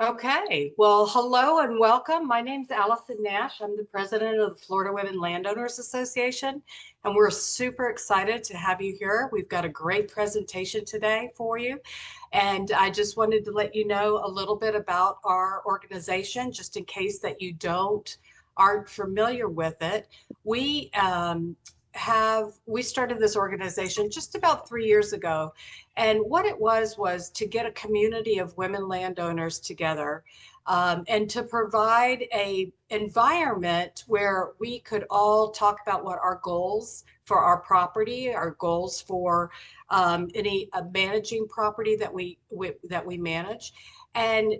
Okay, well, hello and welcome. My name's Allison Nash. I'm the president of the Florida Women Landowners Association, and we're super excited to have you here. We've got a great presentation today for you. And I just wanted to let you know a little bit about our organization, just in case that you aren't familiar with it. We we started this organization just about 3 years ago, and what it was to get a community of women landowners together, and to provide a environment where we could all talk about what our goals for our property, our goals for any managing property that we manage. And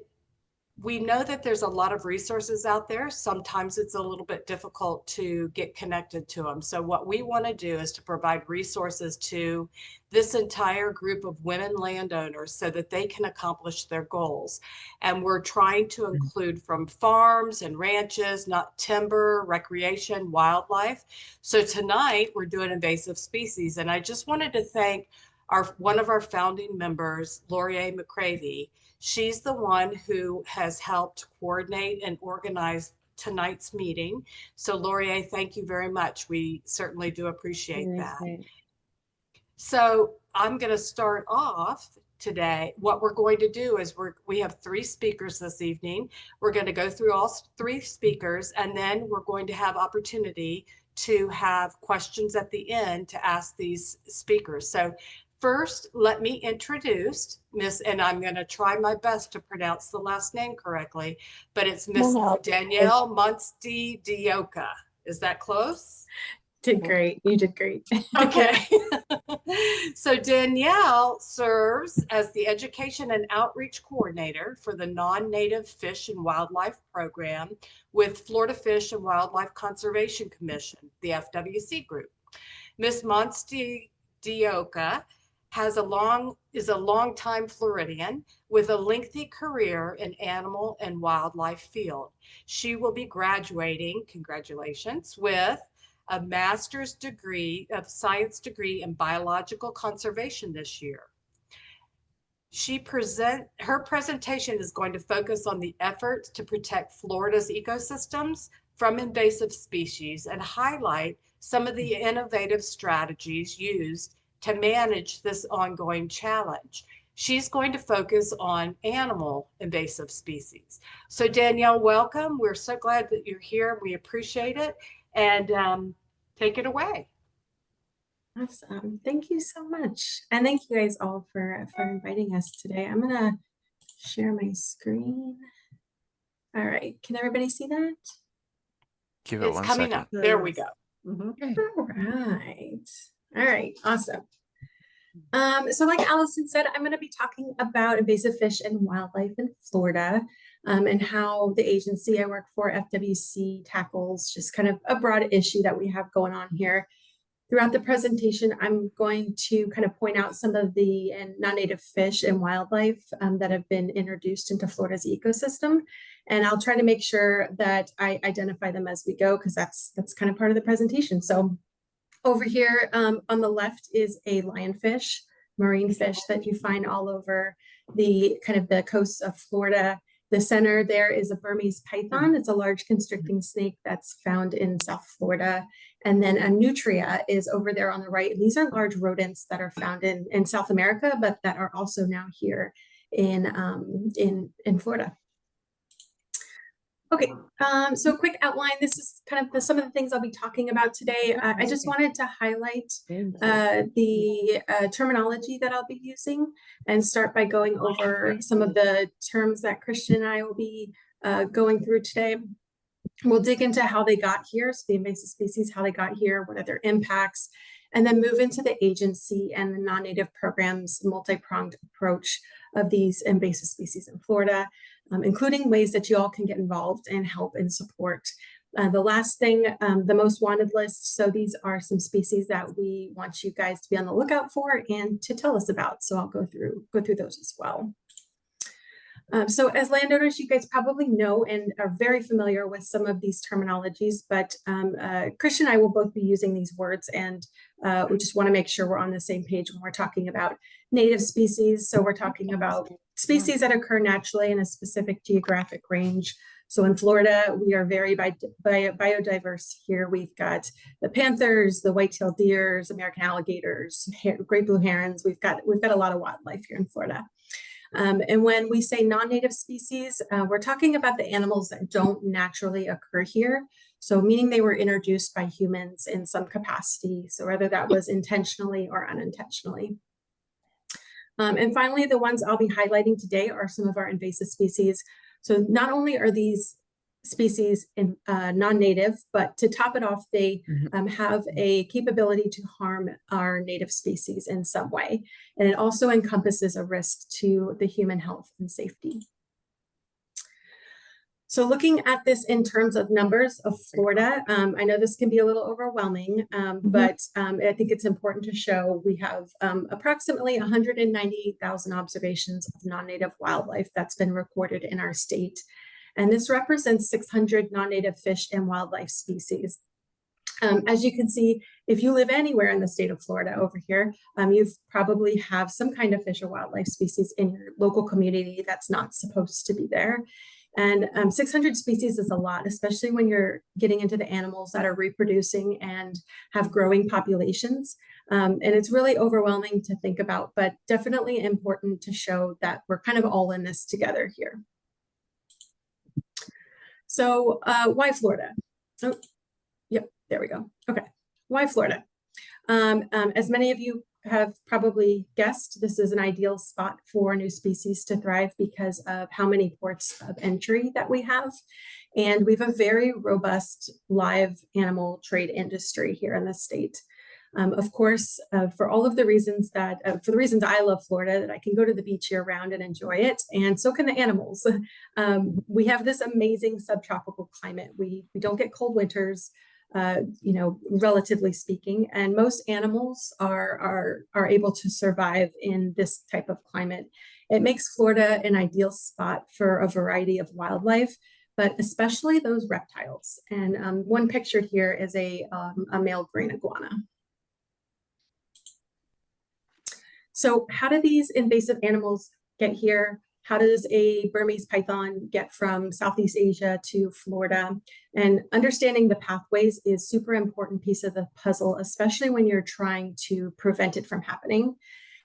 we know that there's a lot of resources out there. Sometimes it's a little bit difficult to get connected to them. So what we want to do is to provide resources to this entire group of women landowners so that they can accomplish their goals. And we're trying to include from farms and ranches, not timber, recreation, wildlife. So tonight we're doing invasive species. And I just wanted to thank one of our founding members, Laurier McCravey. She's the one who has helped coordinate and organize tonight's meeting. So Laurier, thank you very much. We certainly do appreciate that. So I'm going to start off today. What we're going to do is we have three speakers this evening. We're going to go through all three speakers, and then we're going to have opportunity to have questions at the end to ask these speakers. So first, let me introduce Miss, and I'm going to try my best to pronounce the last name correctly, but it's Miss Danielle Munsti-Dioka. Is that close? Did great. You did great. Okay. So Danielle serves as the Education and Outreach Coordinator for the Non-Native Fish and Wildlife Program with Florida Fish and Wildlife Conservation Commission, the FWC group. Ms. Munsti-Dioka is a longtime Floridian with a lengthy career in animal and wildlife field. She will be graduating, congratulations, with a master's degree of science degree in biological conservation this year. Her presentation is going to focus on the efforts to protect Florida's ecosystems from invasive species and highlight some of the innovative strategies used to manage this ongoing challenge. She's going to focus on animal invasive species. So Danielle, welcome. We're so glad that you're here. We appreciate it. And take it away. Awesome. Thank you so much. And thank you guys all for inviting us today. I'm going to share my screen. All right. Can everybody see that? Give it one second. Up. There we go. All right. Awesome. So like Allison said, I'm going to be talking about invasive fish and wildlife in Florida, and how the agency I work for, FWC, tackles just kind of a broad issue that we have going on here. Throughout the presentation, I'm going to kind of point out some of the non-native fish and wildlife that have been introduced into Florida's ecosystem. And I'll try to make sure that I identify them as we go, because that's kind of part of the presentation. So over here on the left is a lionfish, marine fish that you find all over the coasts of Florida. The center there is a Burmese python. It's a large constricting snake that's found in South Florida. And then a nutria is over there on the right. These are large rodents that are found in South America, but that are also now here in Florida. Okay, so quick outline. This is kind of some of the things I'll be talking about today. I just wanted to highlight the terminology that I'll be using and start by going over some of the terms that Christian and I will be going through today. We'll dig into how they got here, so the invasive species, how they got here, what are their impacts, and then move into the agency and the non-native programs multi-pronged approach of these invasive species in Florida, including ways that you all can get involved and help and support. The last thing, the most wanted list. So these are some species that we want you guys to be on the lookout for and to tell us about. So I'll go through those as well. So as landowners, you guys probably know and are very familiar with some of these terminologies, but Christian and I will both be using these words, and we just want to make sure we're on the same page when we're talking about native species. So we're talking about species that occur naturally in a specific geographic range. So in Florida, we are very biodiverse here. We've got the panthers, the white-tailed deers, American alligators, great blue herons. We've got a lot of wildlife here in Florida. And when we say non-native species, we're talking about the animals that don't naturally occur here. So meaning they were introduced by humans in some capacity. So whether that was intentionally or unintentionally. And finally, the ones I'll be highlighting today are some of our invasive species. So not only are these species non-native, but to top it off, they have a capability to harm our native species in some way. And it also encompasses a risk to the human health and safety. So looking at this in terms of numbers of Florida, I know this can be a little overwhelming, but I think it's important to show we have approximately 198,000 observations of non-native wildlife that's been recorded in our state. And this represents 600 non-native fish and wildlife species. As you can see, if you live anywhere in the state of Florida over here, you've probably have some kind of fish or wildlife species in your local community that's not supposed to be there. And 600 species is a lot, especially when you're getting into the animals that are reproducing and have growing populations. And it's really overwhelming to think about, but definitely important to show that we're kind of all in this together here. So why Florida? Oh, yep, there we go. Okay, why Florida? As many of you have probably guessed, this is an ideal spot for new species to thrive because of how many ports of entry that we have. And we have a very robust live animal trade industry here in the state. Of course, for all of the reasons that, for the reasons I love Florida, that I can go to the beach year round and enjoy it, and so can the animals. We have this amazing subtropical climate. We don't get cold winters. You know, relatively speaking, and most animals are able to survive in this type of climate. It makes Florida an ideal spot for a variety of wildlife, but especially those reptiles. And one picture here is a male green iguana. So how do these invasive animals get here? How does a Burmese python get from Southeast Asia to Florida? And understanding the pathways is super important piece of the puzzle, especially when you're trying to prevent it from happening.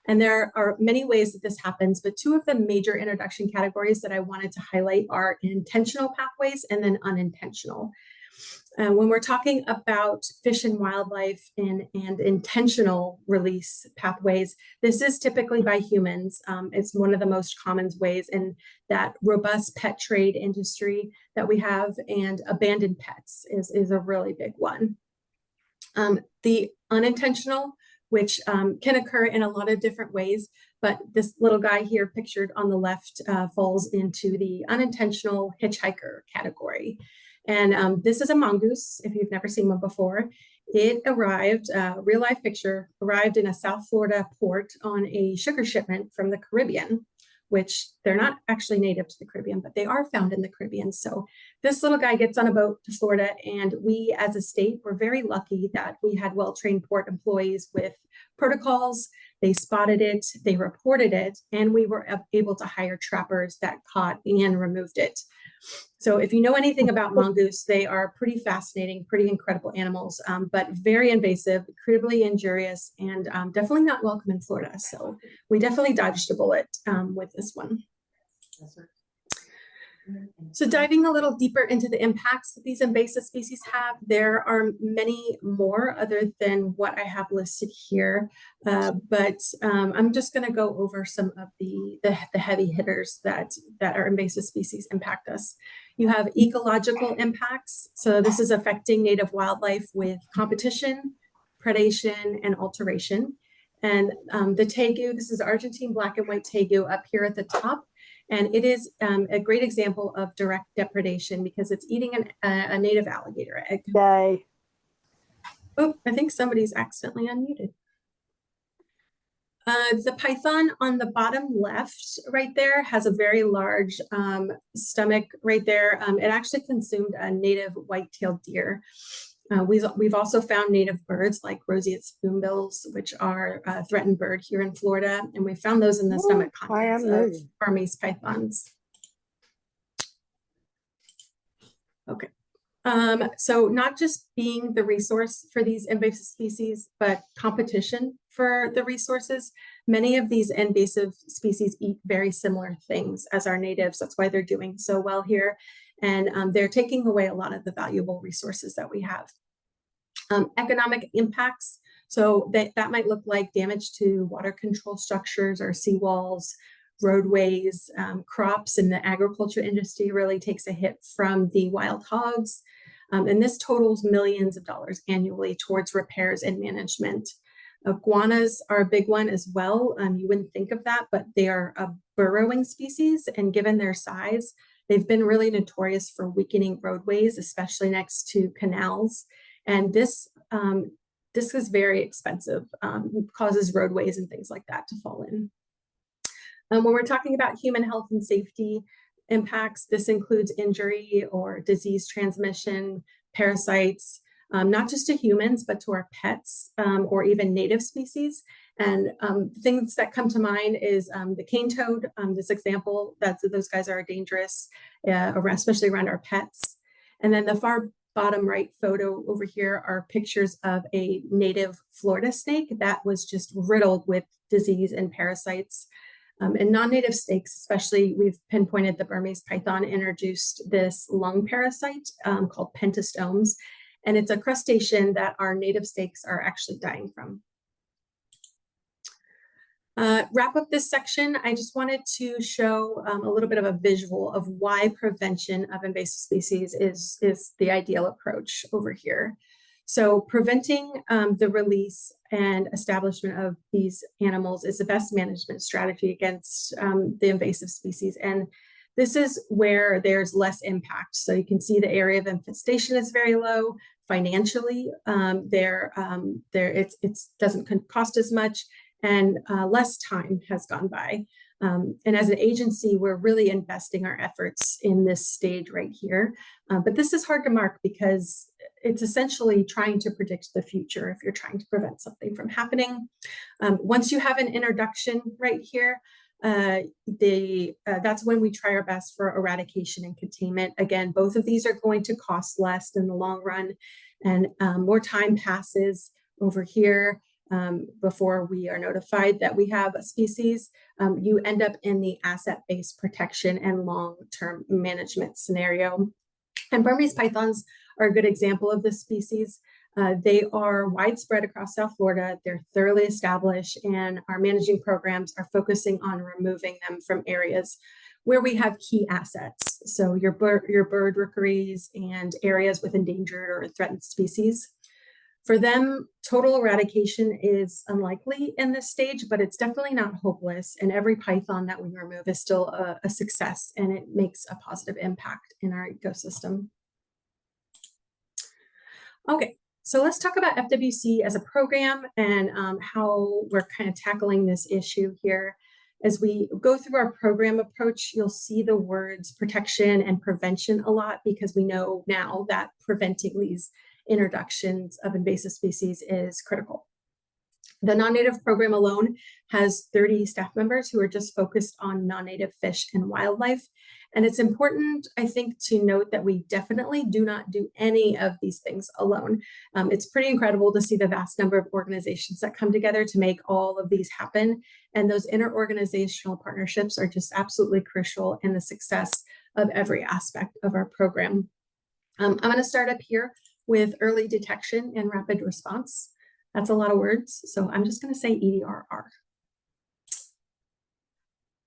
And there are many ways that this happens, but two of the major introduction categories that I wanted to highlight are intentional pathways and then unintentional. When we're talking about fish and wildlife and intentional release pathways, this is typically by humans. It's one of the most common ways in that robust pet trade industry that we have, and abandoned pets is a really big one. The unintentional, which can occur in a lot of different ways, but this little guy here pictured on the left falls into the unintentional hitchhiker category. And this is a mongoose, if you've never seen one before. It arrived, real life picture, arrived in a South Florida port on a sugar shipment from the Caribbean, which they're not actually native to the Caribbean, but they are found in the Caribbean. So this little guy gets on a boat to Florida, and we as a state were very lucky that we had well-trained port employees with protocols. They spotted it, they reported it, and we were able to hire trappers that caught and removed it. So if you know anything about mongoose, they are pretty fascinating, pretty incredible animals, but very invasive, incredibly injurious, and definitely not welcome in Florida. So we definitely dodged a bullet with this one. So diving a little deeper into the impacts that these invasive species have, there are many more other than what I have listed here, but I'm just going to go over some of the heavy hitters that our invasive species impact us. You have ecological impacts. So this is affecting native wildlife with competition, predation, and alteration. And the tegu, this is Argentine black and white tegu up here at the top. And it is a great example of direct depredation because it's eating a native alligator egg. Yay. Oh, I think somebody's accidentally unmuted. The python on the bottom left right there has a very large stomach right there. It actually consumed a native white-tailed deer. We've also found native birds like roseate spoonbills, which are a threatened bird here in Florida, and we found those in the stomach contents of Burmese pythons. Okay. So not just being the resource for these invasive species, but competition for the resources. Many of these invasive species eat very similar things as our natives. That's why they're doing so well here. And they're taking away a lot of the valuable resources that we have. Economic impacts. So that might look like damage to water control structures or seawalls, roadways, crops, and the agriculture industry really takes a hit from the wild hogs. And this totals millions of dollars annually towards repairs and management. Iguanas are a big one as well. You wouldn't think of that, but they are a burrowing species, and given their size, they've been really notorious for weakening roadways, especially next to canals. And this is very expensive, causes roadways and things like that to fall in. When we're talking about human health and safety impacts, this includes injury or disease transmission, parasites, not just to humans, but to our pets or even native species. And things that come to mind is the cane toad, this example, those guys are dangerous, especially around our pets. And then the far bottom right photo over here are pictures of a native Florida snake that was just riddled with disease and parasites. And non-native snakes, especially, we've pinpointed the Burmese python introduced this lung parasite called pentastomes, and it's a crustacean that our native snakes are actually dying from. Wrap up this section, I just wanted to show a little bit of a visual of why prevention of invasive species is the ideal approach over here. So preventing the release and establishment of these animals is the best management strategy against the invasive species. And this is where there's less impact. So you can see the area of infestation is very low. Financially, it doesn't cost as much, and less time has gone by. And as an agency, we're really investing our efforts in this stage right here. But this is hard to mark because it's essentially trying to predict the future if you're trying to prevent something from happening. Once you have an introduction right here, that's when we try our best for eradication and containment. Again, both of these are going to cost less in the long run, and more time passes over here before we are notified that we have a species. You end up in the asset-based protection and long-term management scenario. And Burmese pythons are a good example of this species. They are widespread across South Florida. They're thoroughly established, and our managing programs are focusing on removing them from areas where we have key assets. So your bird rookeries and areas with endangered or threatened species. For them, total eradication is unlikely in this stage, but it's definitely not hopeless. And every python that we remove is still a success, and it makes a positive impact in our ecosystem. Okay, so let's talk about FWC as a program and how we're kind of tackling this issue here. As we go through our program approach, you'll see the words protection and prevention a lot, because we know now that preventing these introductions of invasive species is critical. The non-native program alone has 30 staff members who are just focused on non-native fish and wildlife. And it's important, I think, to note that we definitely do not do any of these things alone. It's pretty incredible to see the vast number of organizations that come together to make all of these happen. And those interorganizational partnerships are just absolutely crucial in the success of every aspect of our program. I'm going to start up here with early detection and rapid response. That's a lot of words, so I'm just going to say EDRR.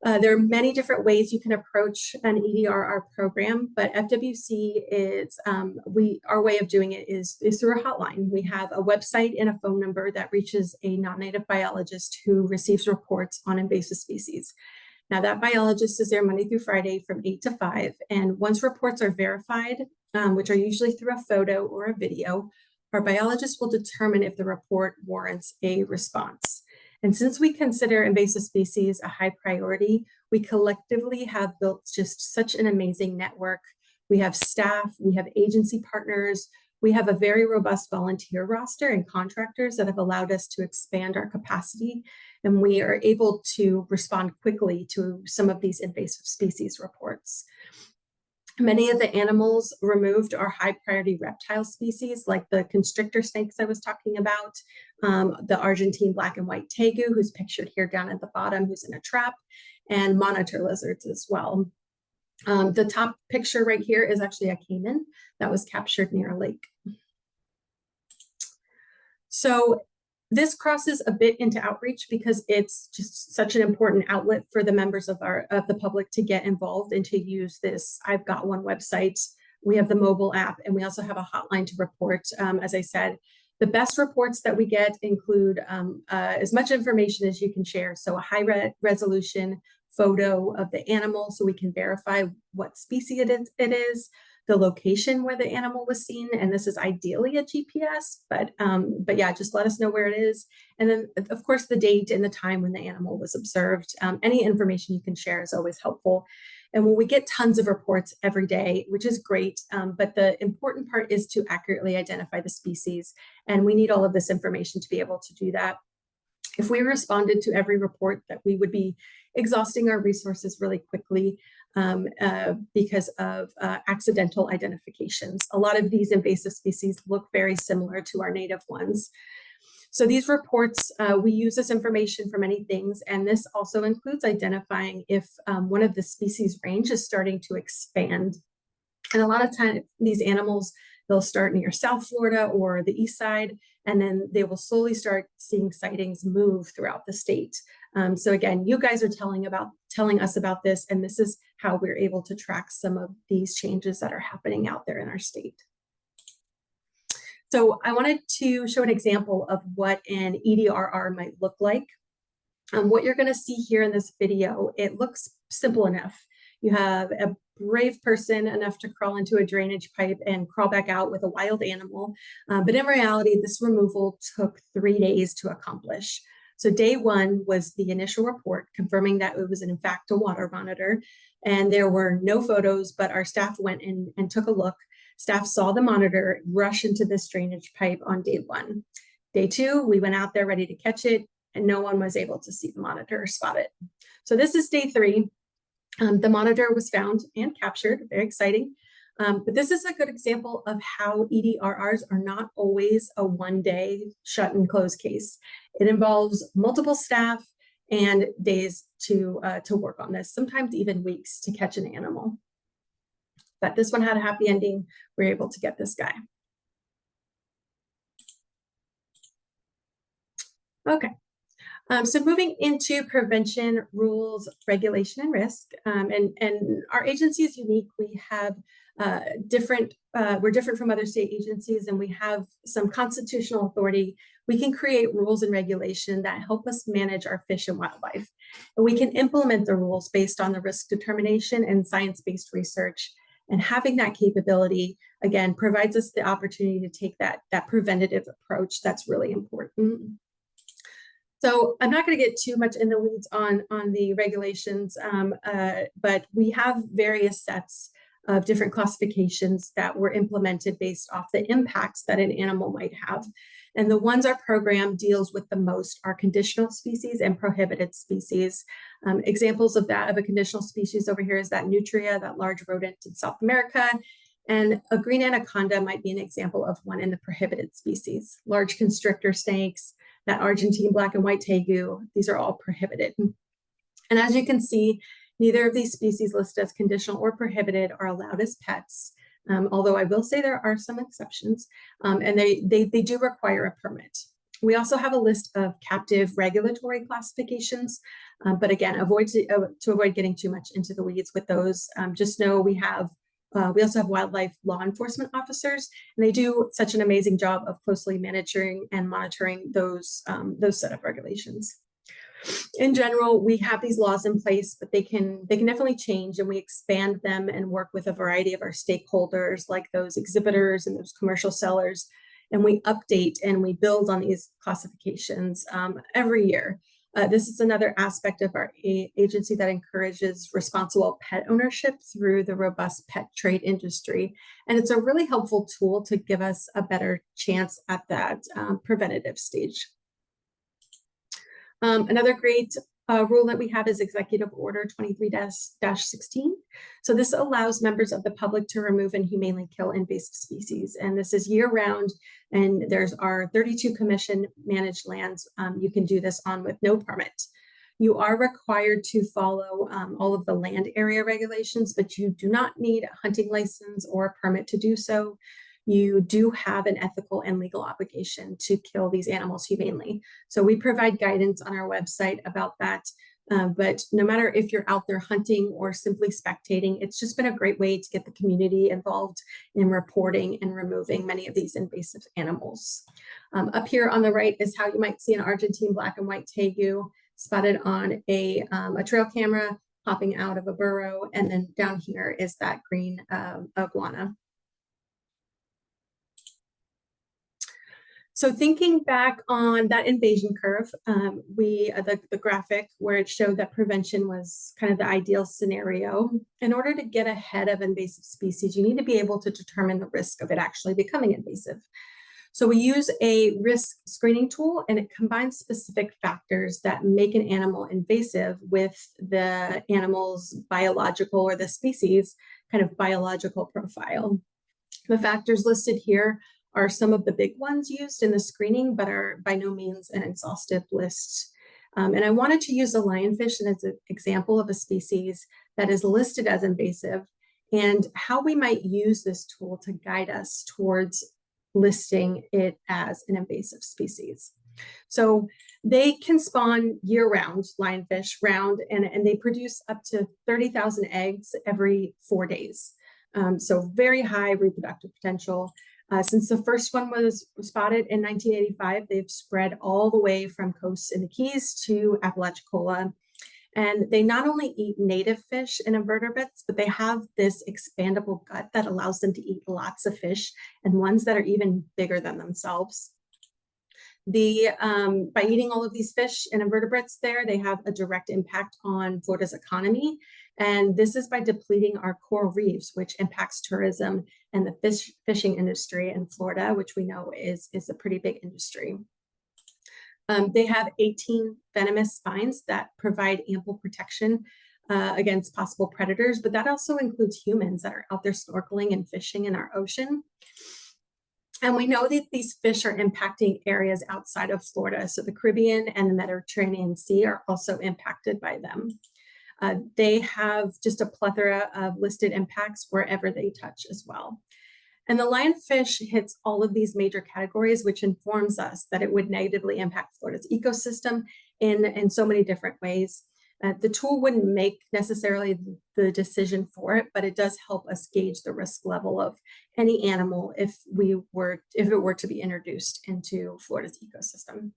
There are many different ways you can approach an EDRR program, but FWC is, our way of doing it is through a hotline. We have a website and a phone number that reaches a non-native biologist who receives reports on invasive species. Now, that biologist is there Monday through Friday from 8 to 5, and once reports are verified, which are usually through a photo or a video, our biologist will determine if the report warrants a response. And since we consider invasive species a high priority, we collectively have built just such an amazing network. We have staff, we have agency partners, we have a very robust volunteer roster and contractors that have allowed us to expand our capacity, and we are able to respond quickly to some of these invasive species reports. Many of the animals removed are high priority reptile species, like the constrictor snakes I was talking about, the Argentine black and white tegu, who's pictured here down at the bottom, who's in a trap, and monitor lizards as well. The top picture right here is actually a caiman that was captured near a lake. So this crosses a bit into outreach because it's just such an important outlet for the members of the public to get involved and to use this I've Got One website. We have the mobile app, and we also have a hotline to report. As I said, the best reports that we get include as much information as you can share. So a high resolution photo of the animal so we can verify what species it is, the location where the animal was seen, and this is ideally a GPS, but yeah, just let us know where it is. And then of course the date and the time when the animal was observed. Any information you can share is always helpful. And when we get tons of reports every day, which is great, but the important part is to accurately identify the species, and we need all of this information to be able to do that. If we responded to every report, that we would be exhausting our resources really quickly because of accidental identifications. A lot of these invasive species look very similar to our native ones. So these reports, we use this information for many things, and this also includes identifying if one of the species range is starting to expand. And a lot of times these animals, they'll start near South Florida or the east side, and then they will slowly start seeing sightings move throughout the state. So again, you guys are telling us about this, and this is how we're able to track some of these changes that are happening out there in our state. So I wanted to show an example of what an EDRR might look like. What you're going to see here in this video, it looks simple enough. You have a brave person enough to crawl into a drainage pipe and crawl back out with a wild animal. But in reality, this removal took 3 days to accomplish. So day one was the initial report confirming that it was in fact a water monitor, and there were no photos, but our staff went in and took a look. Staff saw the monitor rush into this drainage pipe on day one. Day two, we went out there ready to catch it, and no one was able to see the monitor or spot it. So this is day three. The monitor was found and captured, very exciting. But this is a good example of how EDRRs are not always a one-day shut and close case. It involves multiple staff and days to work on this, sometimes even weeks to catch an animal. But this one had a happy ending. We were able to get this guy. Okay. So moving into prevention, rules, regulation, and risk, and our agency is unique. We have we're different from other state agencies, and we have some constitutional authority. We can create rules and regulation that help us manage our fish and wildlife. And we can implement the rules based on the risk determination and science-based research. And having that capability, again, provides us the opportunity to take that preventative approach that's really important. So I'm not going to get too much in the weeds on the regulations, but we have various sets of different classifications that were implemented based off the impacts that an animal might have. And the ones our program deals with the most are conditional species and prohibited species. Examples of that, of a conditional species over here, is that nutria, that large rodent in South America. And a green anaconda might be an example of one in the prohibited species. Large constrictor snakes, that Argentine black and white tegu, these are all prohibited. And as you can see, neither of these species listed as conditional or prohibited are allowed as pets, although I will say there are some exceptions, and they do require a permit. We also have a list of captive regulatory classifications, but again, to avoid getting too much into the weeds with those, just know we also have wildlife law enforcement officers, and they do such an amazing job of closely managing and monitoring those set of regulations. In general, we have these laws in place, but they can definitely change, and we expand them and work with a variety of our stakeholders, like those exhibitors and those commercial sellers, and we update and we build on these classifications every year. This is another aspect of our agency that encourages responsible pet ownership through the robust pet trade industry. And it's a really helpful tool to give us a better chance at that preventative stage. Another great rule that we have is Executive Order 23-16. So this allows members of the public to remove and humanely kill invasive species. And this is year round. And there's our 32 commission managed lands you can do this on with no permit. You are required to follow all of the land area regulations, but you do not need a hunting license or a permit to do so. You do have an ethical and legal obligation to kill these animals humanely. So we provide guidance on our website about that. But no matter if you're out there hunting or simply spectating, it's just been a great way to get the community involved in reporting and removing many of these invasive animals. Up here on the right is how you might see an Argentine black and white tegu spotted on a trail camera popping out of a burrow. And then down here is that green iguana. So thinking back on that invasion curve, the graphic where it showed that prevention was kind of the ideal scenario. In order to get ahead of invasive species, you need to be able to determine the risk of it actually becoming invasive. So we use a risk screening tool, and it combines specific factors that make an animal invasive with the animal's biological, or the species kind of biological profile. The factors listed here are some of the big ones used in the screening, but are by no means an exhaustive list. And I wanted to use the lionfish as an example of a species that is listed as invasive, and how we might use this tool to guide us towards listing it as an invasive species. So they can spawn year-round, lionfish round, and they produce up to 30,000 eggs every 4 days. So very high reproductive potential. Since the first one was spotted in 1985, they've spread all the way from coasts in the Keys to Apalachicola. And they not only eat native fish and invertebrates, but they have this expandable gut that allows them to eat lots of fish, and ones that are even bigger than themselves. By eating all of these fish and invertebrates there, they have a direct impact on Florida's economy. And this is by depleting our coral reefs, which impacts tourism and the fishing industry in Florida, which we know is a pretty big industry. They have 18 venomous spines that provide ample protection against possible predators, but that also includes humans that are out there snorkeling and fishing in our ocean. And we know that these fish are impacting areas outside of Florida. So the Caribbean and the Mediterranean Sea are also impacted by them. They have just a plethora of listed impacts wherever they touch as well. And the lionfish hits all of these major categories, which informs us that it would negatively impact Florida's ecosystem in so many different ways. The tool wouldn't make necessarily the decision for it, but it does help us gauge the risk level of any animal if it were to be introduced into Florida's ecosystem.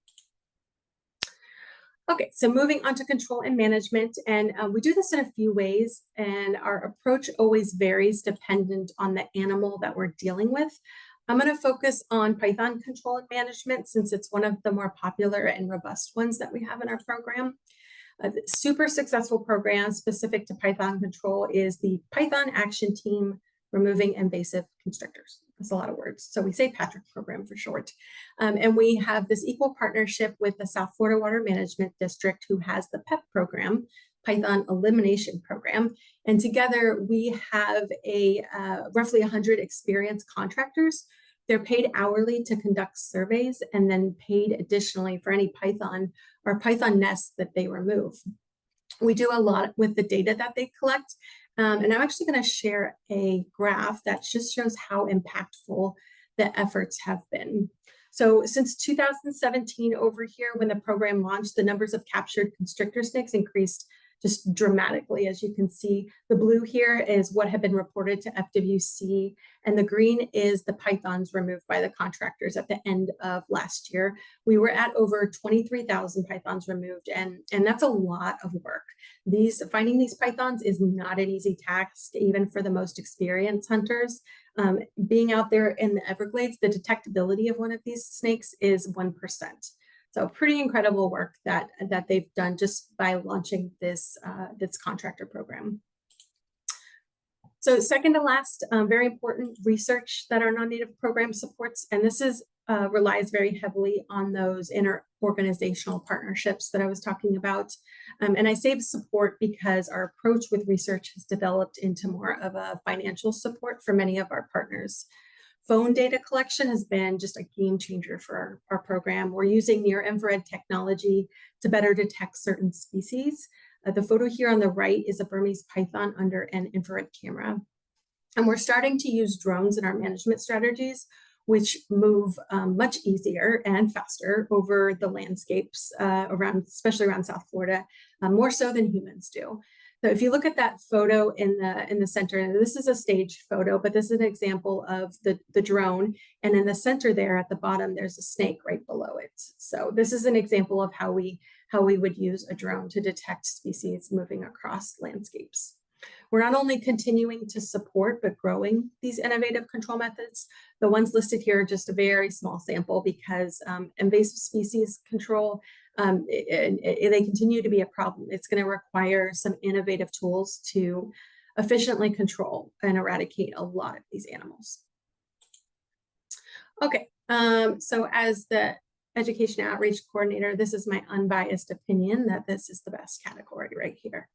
Okay, so moving on to control and management, and we do this in a few ways, and our approach always varies dependent on the animal that we're dealing with. I'm going to focus on python control and management since it's one of the more popular and robust ones that we have in our program. A super successful program specific to python control is the Python Action Team Removing Invasive Constrictors. That's a lot of words. So we say Patrick program for short. And we have this equal partnership with the South Florida Water Management District, who has the PEP program, Python Elimination Program. And together we have roughly 100 experienced contractors. They're paid hourly to conduct surveys and then paid additionally for any python or python nests that they remove. We do a lot with the data that they collect. And I'm actually going to share a graph that just shows how impactful the efforts have been. So since 2017 over here, when the program launched, the numbers of captured constrictor snakes increased just dramatically. As you can see, the blue here is what had been reported to FWC, and the green is the pythons removed by the contractors at the end of last year. We were at over 23,000 pythons removed, and that's a lot of work. Finding these pythons is not an easy task, even for the most experienced hunters. Being out there in the Everglades, the detectability of one of these snakes is 1%. So pretty incredible work that they've done just by launching this contractor program. So second to last, very important research that our non-native program supports, and this relies very heavily on those inter-organizational partnerships that I was talking about. And I say support because our approach with research has developed into more of a financial support for many of our partners. Phone data collection has been just a game changer for our program. We're using near-infrared technology to better detect certain species. The photo here on the right is a Burmese python under an infrared camera. And we're starting to use drones in our management strategies, which move much easier and faster over the landscapes especially around South Florida, more so than humans do. So if you look at that photo in the center, and this is a staged photo, but this is an example of the drone. And in the center there at the bottom, there's a snake right below it. So this is an example of how we would use a drone to detect species moving across landscapes. We're not only continuing to support, but growing these innovative control methods. The ones listed here are just a very small sample because invasive species control, they continue to be a problem. It's going to require some innovative tools to efficiently control and eradicate a lot of these animals. Okay, so as the education outreach coordinator, this is my unbiased opinion that this is the best category right here.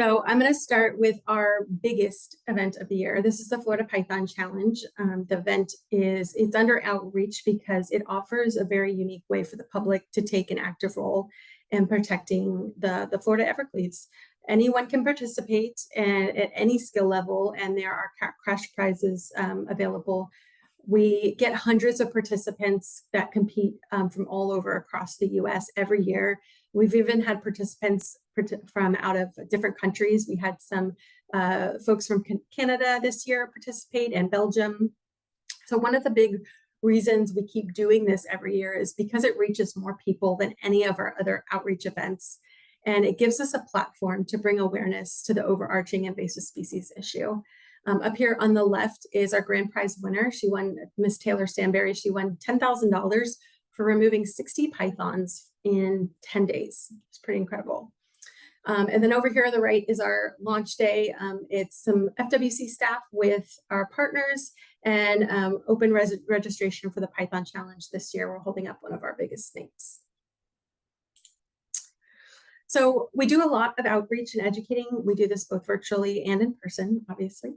So I'm going to start with our biggest event of the year. This is the Florida Python Challenge. The event it's under outreach because it offers a very unique way for the public to take an active role in protecting the Florida Everglades. Anyone can participate at any skill level, and there are cash prizes available. We get hundreds of participants that compete from all over across the US every year. We've even had participants from out of different countries. We had some folks from Canada this year participate, and Belgium. So one of the big reasons we keep doing this every year is because it reaches more people than any of our other outreach events. And it gives us a platform to bring awareness to the overarching invasive species issue. Up here on the left is our grand prize winner. She won, Miss Taylor Stanberry. She won $10,000 for removing 60 pythons in 10 days. It's pretty incredible. And then over here on the right is our launch day. It's some FWC staff with our partners and open registration for the Python Challenge this year. We're holding up one of our biggest snakes. So we do a lot of outreach and educating. We do this both virtually and in person, obviously.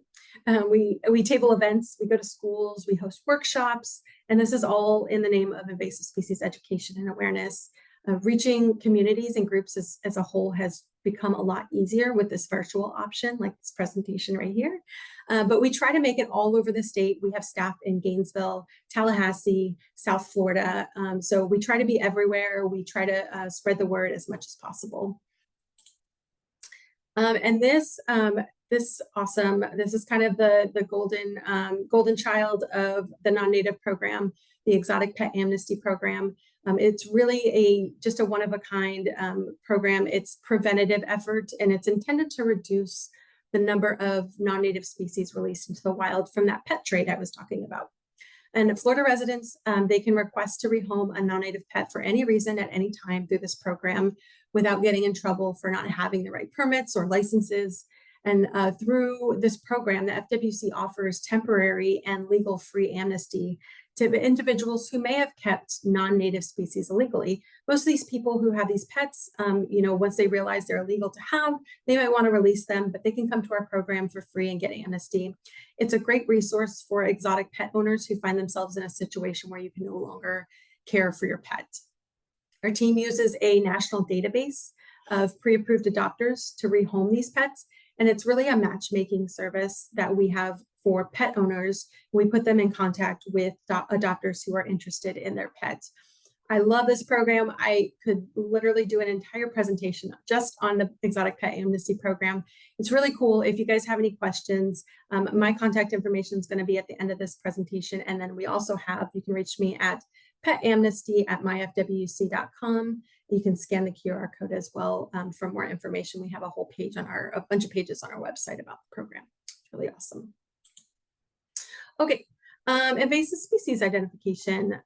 We table events, we go to schools, we host workshops, and this is all in the name of invasive species education and awareness. Reaching communities and groups as a whole has become a lot easier with this virtual option, like this presentation right here. But we try to make it all over the state. We have staff in Gainesville, Tallahassee, South Florida. So we try to be everywhere. We try to spread the word as much as possible. And this is kind of the golden child of the non-native program, the Exotic Pet Amnesty Program. It's really just a one-of-a-kind program. It's preventative effort, and it's intended to reduce the number of non-native species released into the wild from that pet trade I was talking about. And Florida residents, they can request to rehome a non-native pet for any reason at any time through this program without getting in trouble for not having the right permits or licenses. And through this program, the FWC offers temporary and legal free amnesty to individuals who may have kept non-native species illegally. Most of these people who have these pets, once they realize they're illegal to have, they might want to release them, but they can come to our program for free and get amnesty. It's a great resource for exotic pet owners who find themselves in a situation where you can no longer care for your pet. Our team uses a national database of pre-approved adopters to rehome these pets. And it's really a matchmaking service that we have for pet owners. We put them in contact with adopters who are interested in their pets. I love this program. I could literally do an entire presentation just on the Exotic Pet Amnesty Program. It's really cool. If you guys have any questions, my contact information is going to be at the end of this presentation. And then we also you can reach me at petamnesty@myfwc.com. You can scan the QR code as well for more information. We have a whole page a bunch of pages on our website about the program. It's really awesome. Okay, Invasive species identification.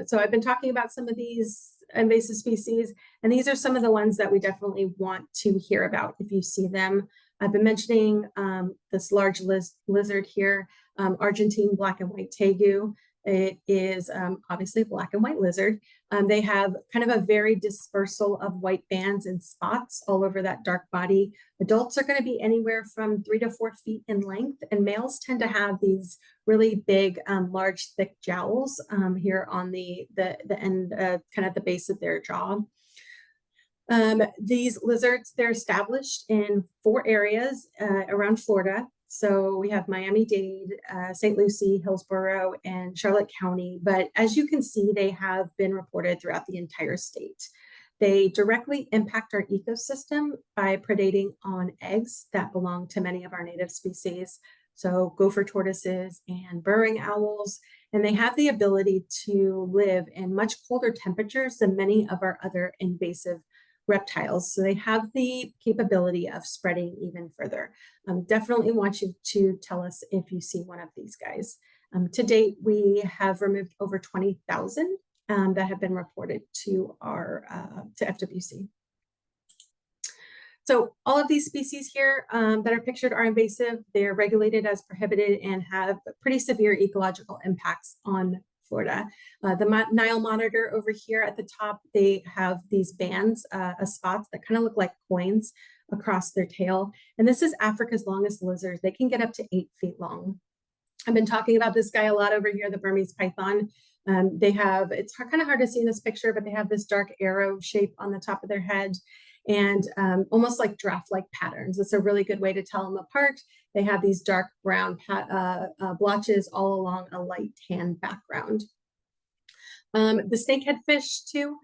So I've been talking about some of these invasive species, and these are some of the ones that we definitely want to hear about if you see them. I've been mentioning this large lizard here, Argentine black and white tegu. It is obviously a black and white lizard. They have kind of a very dispersal of white bands and spots all over that dark body. Adults are going to be anywhere from 3 to 4 feet in length, and males tend to have these really big, large, thick jowls here on the end, kind of the base of their jaw. These lizards, they're established in 4 areas around Florida. So we have Miami-Dade, St. Lucie, Hillsborough, and Charlotte County. But as you can see, they have been reported throughout the entire state. They directly impact our ecosystem by predating on eggs that belong to many of our native species. So gopher tortoises and burrowing owls. And they have the ability to live in much colder temperatures than many of our other invasive reptiles. So they have the capability of spreading even further. Definitely want you to tell us if you see one of these guys. To date, we have removed over 20,000 that have been reported to our to FWC. So all of these species here that are pictured are invasive. They're regulated as prohibited and have pretty severe ecological impacts on Florida. The Nile monitor over here at the top, they have these bands of spots that kind of look like coins across their tail. And this is Africa's longest lizard. They can get up to 8 feet long. I've been talking about this guy a lot over here, the Burmese python. They have, it's kind of hard to see in this picture, but they have this dark arrow shape on the top of their head and almost like giraffe-like patterns. It's a really good way to tell them apart. They have these dark brown blotches all along a light tan background. The snakehead fish too.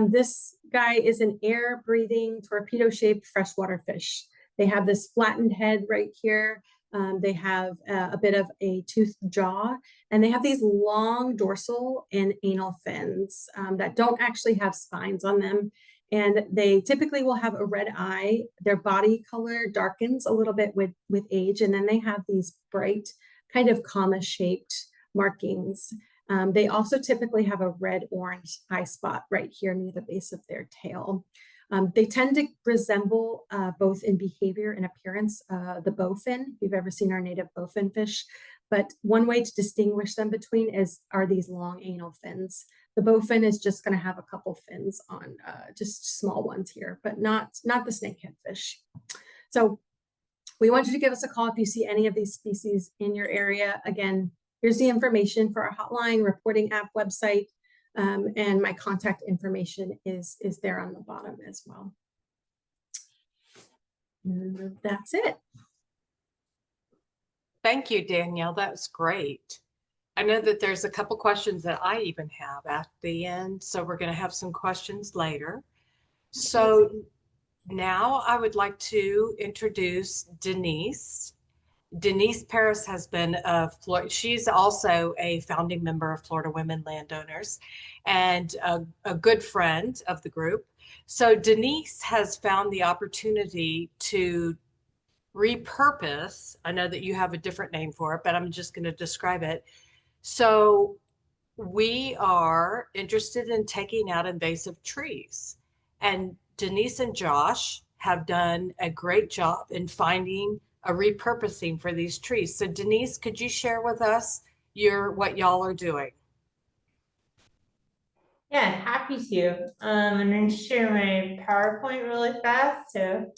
This guy is an air-breathing, torpedo-shaped freshwater fish. They have this flattened head right here. They have a bit of a toothed jaw, and they have these long dorsal and anal fins that don't actually have spines on them. And they typically will have a red eye. Their body color darkens a little bit with age, and then they have these bright kind of comma-shaped markings. They also typically have a red-orange eye spot right here near the base of their tail. They tend to resemble both in behavior and appearance the bowfin, if you've ever seen our native bowfin fish. But one way to distinguish them are these long anal fins. The bowfin is just going to have a couple fins on, just small ones here, but not the snakehead fish. So we want you to give us a call if you see any of these species in your area. Again, here's the information for our hotline, reporting app, website, and my contact information is there on the bottom as well. And that's it. Thank you, Danielle. That was great. I know that there's a couple questions that I even have at the end, so we're going to have some questions later. So now I would like to introduce Denise. Denise Paris has been she's also a founding member of Florida Women Landowners and a good friend of the group. So Denise has found the opportunity to repurpose. I know that you have a different name for it, but I'm just going to describe it. So we are interested in taking out invasive trees, and Denise and Josh have done a great job in finding a repurposing for these trees. So Denise, could you share with us what y'all are doing? Yeah, happy to. I'm going to share my PowerPoint really fast. So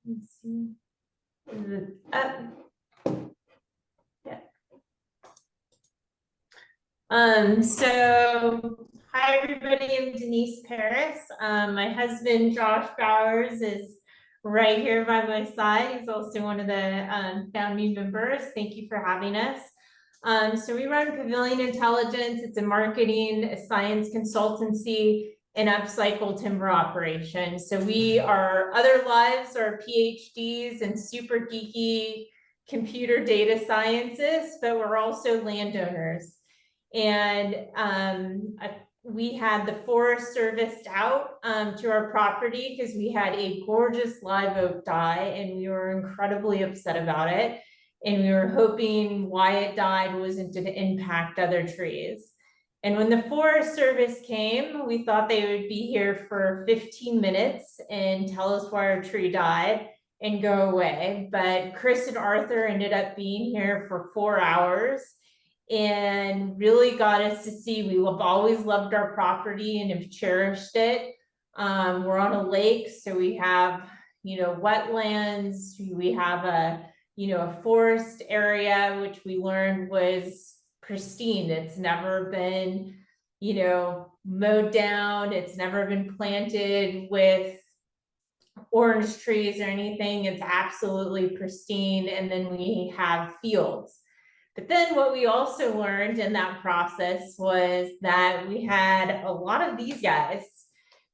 let's see. Is it up? Yeah. So hi everybody, I'm Denise Paris. My husband Josh Bowers is right here by my side. He's also one of the founding members. Thank you for having us. So we run Pavilion Intelligence. It's a marketing, a science consultancy, and upcycle timber operation. So our other lives are PhDs and super geeky computer data scientists, but we're also landowners. And we had the Forest Service out to our property because we had a gorgeous live oak die, and we were incredibly upset about it. and we were hoping why it died wasn't to impact other trees. And when the Forest Service came, we thought they would be here for 15 minutes and tell us why our tree died and go away. But Chris and Arthur ended up being here for 4 hours and really got us to see we've always loved our property and have cherished it. We're on a lake, so we have, wetlands, we have a forest area, which we learned was pristine. It's never been, mowed down. It's never been planted with orange trees or anything. It's absolutely pristine. And then we have fields. But then what we also learned in that process was that we had a lot of these guys,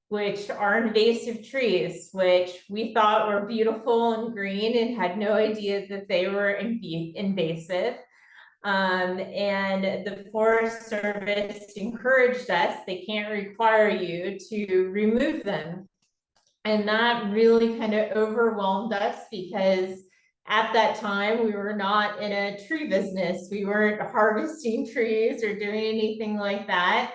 which are invasive trees, which we thought were beautiful and green and had no idea that they were invasive. And the Forest Service encouraged us, they can't require you to remove them. And that really kind of overwhelmed us because at that time we were not in a tree business. We weren't harvesting trees or doing anything like that.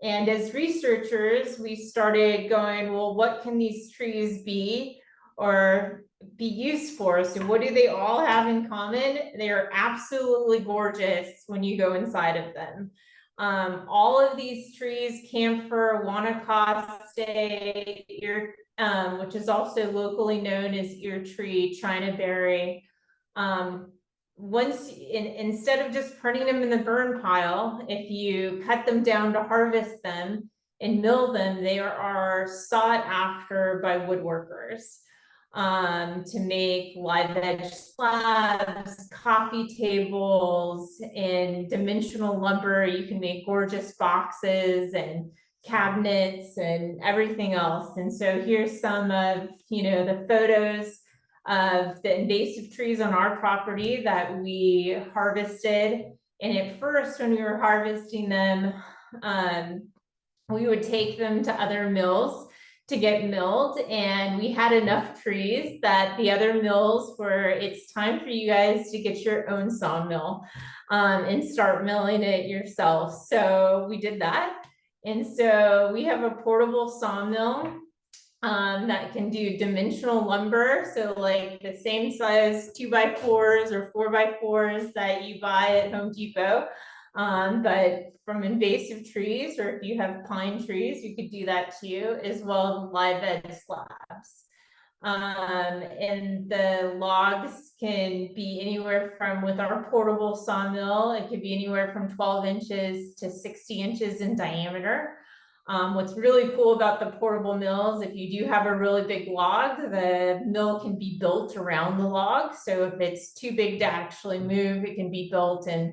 And as researchers, we started going, well, what can these trees be or be used for? So what do they all have in common? They are absolutely gorgeous when you go inside of them. All of these trees, camphor, Wanamaker, which is also locally known as ear tree, China berry. Instead of just putting them in the burn pile, if you cut them down to harvest them and mill them, they are sought after by woodworkers to make live edge slabs, coffee tables, and dimensional lumber. You can make gorgeous boxes and cabinets and everything else. And so here's some of the photos of the invasive trees on our property that we harvested. And at first, when we were harvesting them, we would take them to other mills to get milled, and we had enough trees that the other mills were, it's time for you guys to get your own sawmill and start milling it yourself. So we did that. And so we have a portable sawmill that can do dimensional lumber. So like the same size 2x4s or 4x4s that you buy at Home Depot. But from invasive trees, or if you have pine trees, you could do that too, as well as live edge slabs. And the logs can be anywhere from, with our portable sawmill, it could be anywhere from 12 inches to 60 inches in diameter. What's really cool about the portable mills, if you do have a really big log, the mill can be built around the log. So if it's too big to actually move, it can be built and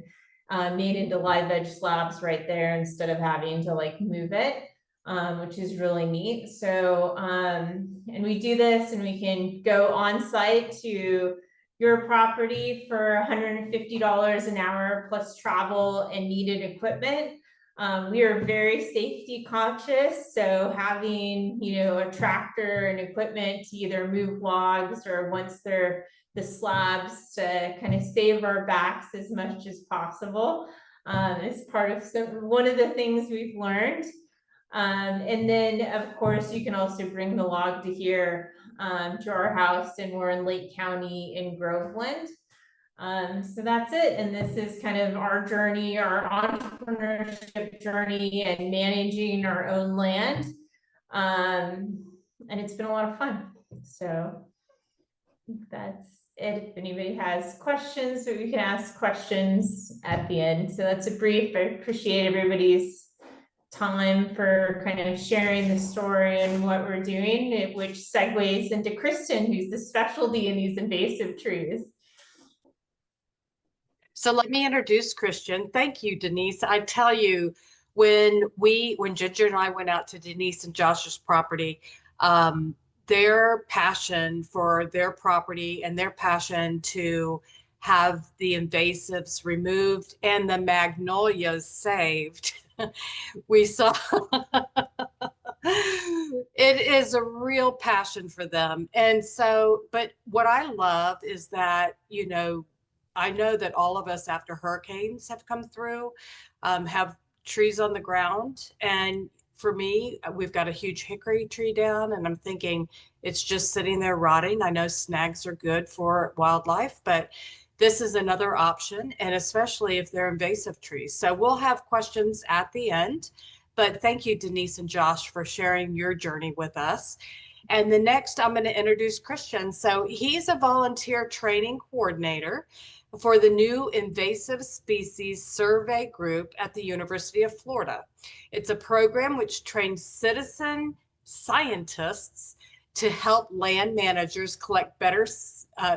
made into live edge slabs right there instead of having to like move it, which is really neat. So, and we do this and we can go on site to your property for $150 an hour plus travel and needed equipment. We are very safety conscious. So having, a tractor and equipment to either move logs or once they're the slabs to kind of save our backs as much as possible is part of one of the things we've learned. And then of course you can also bring the log to here to our house, and we're in Lake County in Groveland. So that's it. And this is kind of our journey, our entrepreneurship journey and managing our own land. And it's been a lot of fun. So that's it. If anybody has questions, so we can ask questions at the end. So that's a brief. I appreciate everybody's time for kind of sharing the story and what we're doing, which segues into Kristen, who's the specialty in these invasive trees. So let me introduce Christian. Thank you, Denise. I tell you, when Ginger and I went out to Denise and Josh's property, their passion for their property and their passion to have the invasives removed and the magnolias saved, we saw it is a real passion for them. And so, but what I love is that, I know that all of us after hurricanes have come through, have trees on the ground. And for me, we've got a huge hickory tree down, and I'm thinking it's just sitting there rotting. I know snags are good for wildlife, but this is another option, and especially if they're invasive trees. So we'll have questions at the end, but thank you, Denise and Josh, for sharing your journey with us. And the next, I'm going to introduce Christian. So he's a volunteer training coordinator for the new Invasive Species Survey Group at the University of Florida. It's a program which trains citizen scientists to help land managers collect better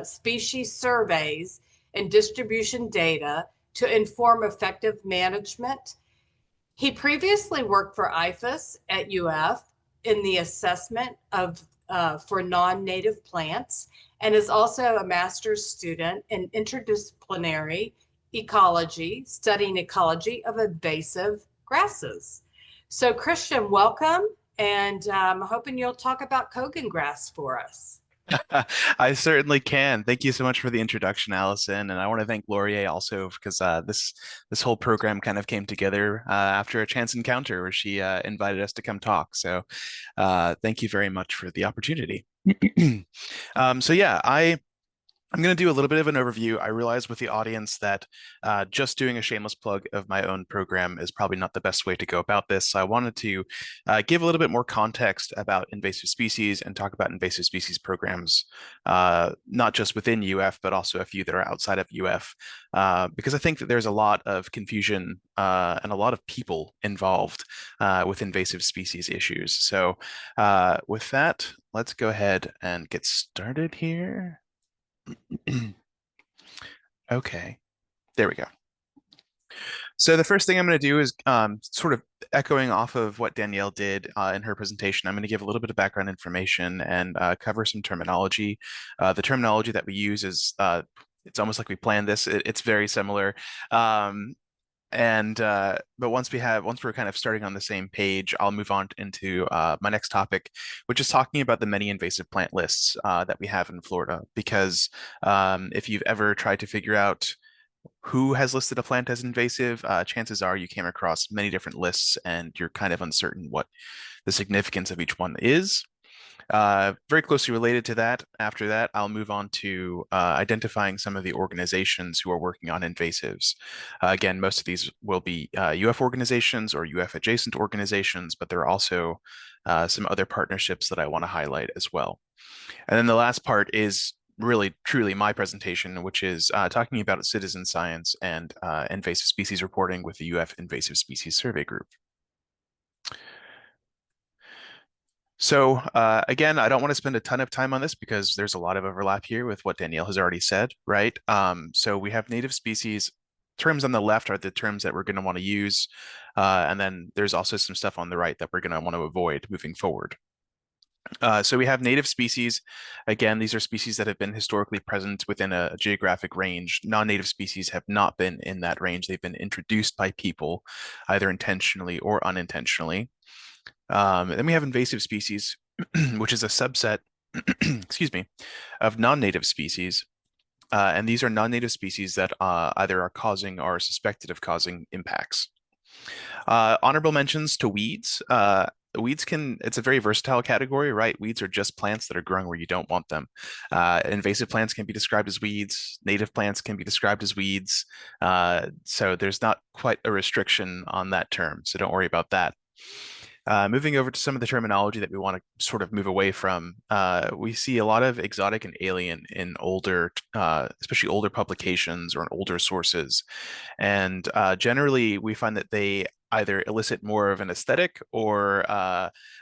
species surveys and distribution data to inform effective management. He previously worked for IFAS at UF in the assessment of for non-native plants, and is also a master's student in interdisciplinary ecology, studying ecology of invasive grasses. So Christian, welcome, and I'm hoping you'll talk about Kogan grass for us. I certainly can. Thank you so much for the introduction, Allison. And I want to thank Laurier also because this whole program kind of came together after a chance encounter where she invited us to come talk. So thank you very much for the opportunity. So yeah, I'm going to do a little bit of an overview. I realize with the audience that just doing a shameless plug of my own program is probably not the best way to go about this. So I wanted to give a little bit more context about invasive species and talk about invasive species programs, not just within UF, but also a few that are outside of UF, because I think that there's a lot of confusion and a lot of people involved with invasive species issues. So with that, let's go ahead and get started here. Okay, there we go. So the first thing I'm going to do is sort of echoing off of what Danielle did in her presentation. I'm going to give a little bit of background information and cover some terminology. The terminology that we use is it's almost like we planned this. It's very similar. But once we're kind of starting on the same page, I'll move on into my next topic, which is talking about the many invasive plant lists that we have in Florida. Because if you've ever tried to figure out who has listed a plant as invasive, chances are you came across many different lists and you're kind of uncertain what the significance of each one is. Very closely related to that, after that, I'll move on to identifying some of the organizations who are working on invasives. Again, most of these will be UF organizations or UF adjacent organizations, but there are also some other partnerships that I want to highlight as well. And then the last part is really truly my presentation, which is talking about citizen science and invasive species reporting with the UF Invasive Species Survey Group. So again, I don't want to spend a ton of time on this because there's a lot of overlap here with what Danielle has already said, right? So we have native species. Terms on the left are the terms that we're going to want to use. And then there's also some stuff on the right that we're going to want to avoid moving forward. So we have native species. Again, these are species that have been historically present within a geographic range. Non-native species have not been in that range. They've been introduced by people, either intentionally or unintentionally. Then we have invasive species, which is a subset, excuse me, of non-native species. And these are non-native species that either are causing or are suspected of causing impacts. Honorable mentions to weeds. Weeds it's a very versatile category, right? Weeds are just plants that are growing where you don't want them. Invasive plants can be described as weeds. Native plants can be described as weeds. So there's not quite a restriction on that term. So don't worry about that. Moving over to some of the terminology that we want to sort of move away from, we see a lot of exotic and alien in older, especially older publications or in older sources. And generally, we find that they either elicit more of an aesthetic or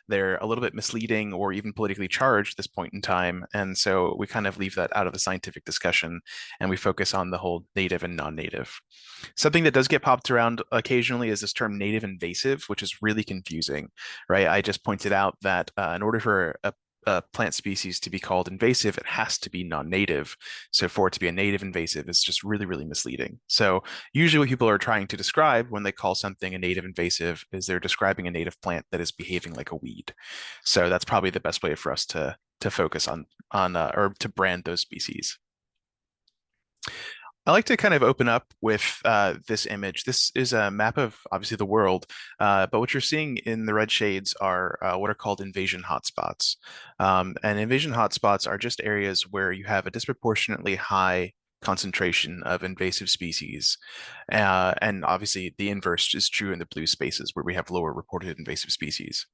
they're a little bit misleading or even politically charged at this point in time. And so we kind of leave that out of the scientific discussion and we focus on the whole native and non-native. Something that does get popped around occasionally is this term native invasive, which is really confusing, right? I just pointed out that in order for a plant species to be called invasive, it has to be non-native. So for it to be a native invasive, it's just really, really misleading. So usually what people are trying to describe when they call something a native invasive is they're describing a native plant that is behaving like a weed. So that's probably the best way for us to focus on or to brand those species. I like to kind of open up with this image. This is a map of obviously the world, but what you're seeing in the red shades are what are called invasion hotspots. And invasion hotspots are just areas where you have a disproportionately high concentration of invasive species. And obviously the inverse is true in the blue spaces where we have lower reported invasive species.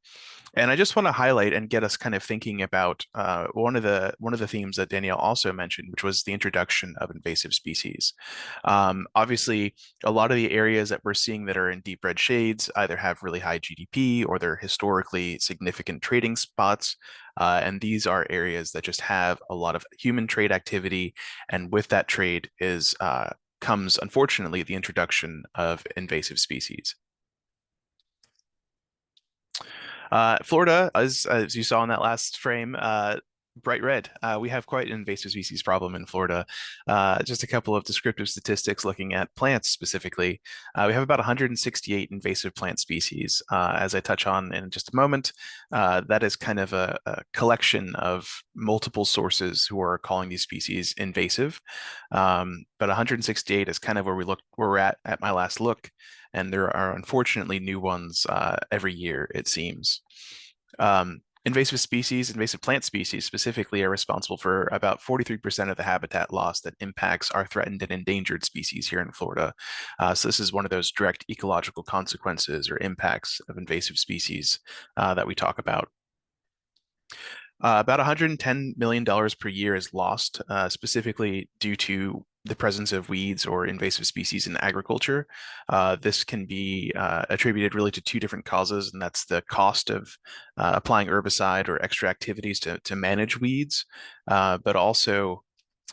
And I just want to highlight and get us kind of thinking about one of the themes that Danielle also mentioned, which was the introduction of invasive species. Obviously, a lot of the areas that we're seeing that are in deep red shades either have really high GDP or they're historically significant trading spots. And these are areas that just have a lot of human trade activity, and with that trade is comes, unfortunately, the introduction of invasive species. Florida, as you saw in that last frame, bright red. We have quite an invasive species problem in Florida. Just a couple of descriptive statistics looking at plants specifically. We have about 168 invasive plant species. As I touch on in just a moment, that is kind of a collection of multiple sources who are calling these species invasive. But 168 is kind of where we're at my last look. And there are unfortunately new ones every year, it seems. Invasive plant species specifically are responsible for about 43% of the habitat loss that impacts our threatened and endangered species here in Florida. So this is one of those direct ecological consequences or impacts of invasive species that we talk about. About $110 million per year is lost, specifically due to the presence of weeds or invasive species in agriculture. This can be attributed really to two different causes, and that's the cost of applying herbicide or extra activities to manage weeds, but also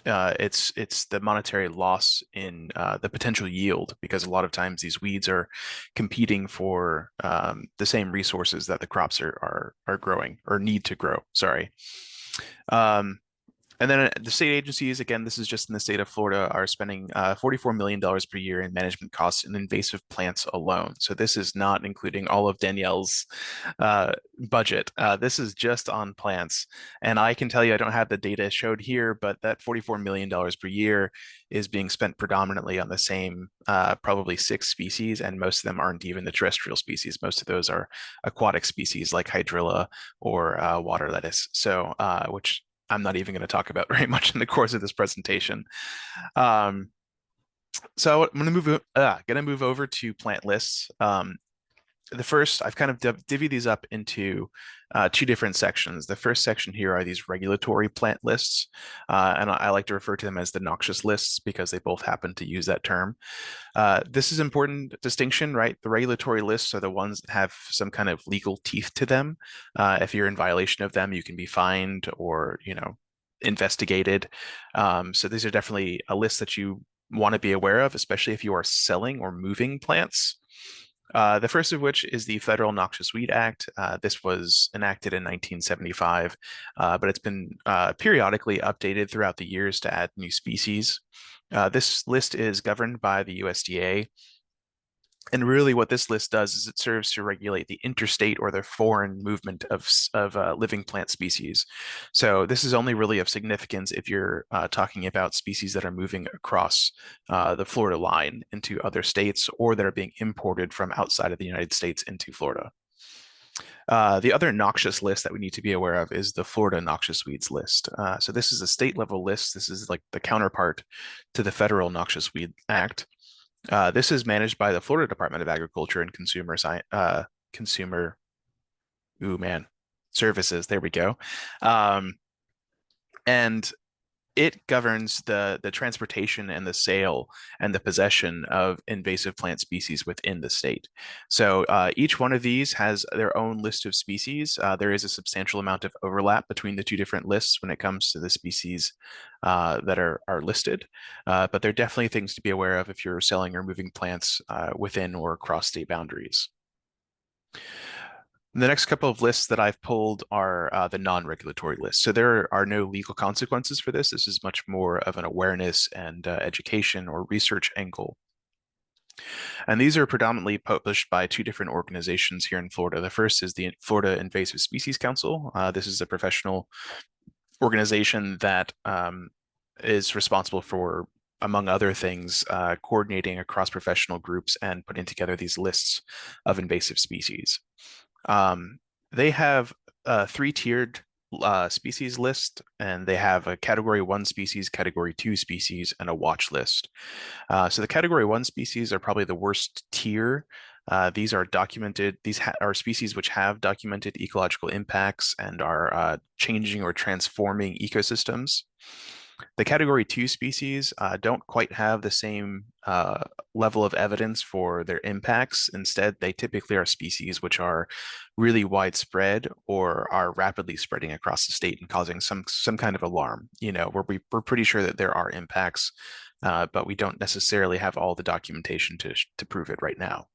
it's the monetary loss in the potential yield, because a lot of times these weeds are competing for the same resources that the crops are growing or need to grow. Sorry. And then the state agencies, again, this is just in the state of Florida, are spending $44 million per year in management costs in invasive plants alone. So this is not including all of Danielle's budget. This is just on plants. And I can tell you, I don't have the data showed here, but that $44 million per year is being spent predominantly on the same probably 6 species, and most of them aren't even the terrestrial species. Most of those are aquatic species like hydrilla or water lettuce. So, which I'm not even going to talk about very much in the course of this presentation. So I'm going to move over to plant lists. The first, I've kind of divvied these up into two different sections. The first section here are these regulatory plant lists, and I like to refer to them as the noxious lists because they both happen to use that term. This is important distinction, right? The regulatory lists are the ones that have some kind of legal teeth to them. If you're in violation of them, you can be fined or, investigated. So these are definitely a list that you want to be aware of, especially if you are selling or moving plants. The first of which is the Federal Noxious Weed Act. This was enacted in 1975, but it's been periodically updated throughout the years to add new species. This list is governed by the USDA. And really what this list does is it serves to regulate the interstate or the foreign movement of living plant species. So this is only really of significance if you're talking about species that are moving across the Florida line into other states or that are being imported from outside of the United States into Florida. The other noxious list that we need to be aware of is the Florida Noxious Weeds list. So this is a state level list. This is like the counterpart to the Federal Noxious Weed Act. This is managed by the Florida Department of Agriculture and Services. There we go. And it governs the transportation and the sale and the possession of invasive plant species within the state. So each one of these has their own list of species. There is a substantial amount of overlap between the two different lists when it comes to the species that are listed, but they're definitely things to be aware of if you're selling or moving plants within or across state boundaries. The next couple of lists that I've pulled are the non-regulatory lists. So there are no legal consequences for this. This is much more of an awareness and education or research angle. And these are predominantly published by two different organizations here in Florida. The first is the Florida Invasive Species Council. This is a professional organization that is responsible for among other things, coordinating across professional groups and putting together these lists of invasive species. They have a three-tiered species list, and they have a category 1 species, category 2 species, and a watch list. So the category 1 species are probably the worst tier. These are documented, are species which have documented ecological impacts and are changing or transforming ecosystems. The category 2 species don't quite have the same level of evidence for their impacts. Instead, they typically are species which are really widespread or are rapidly spreading across the state and causing some kind of alarm, where we're pretty sure that there are impacts, but we don't necessarily have all the documentation to prove it right now.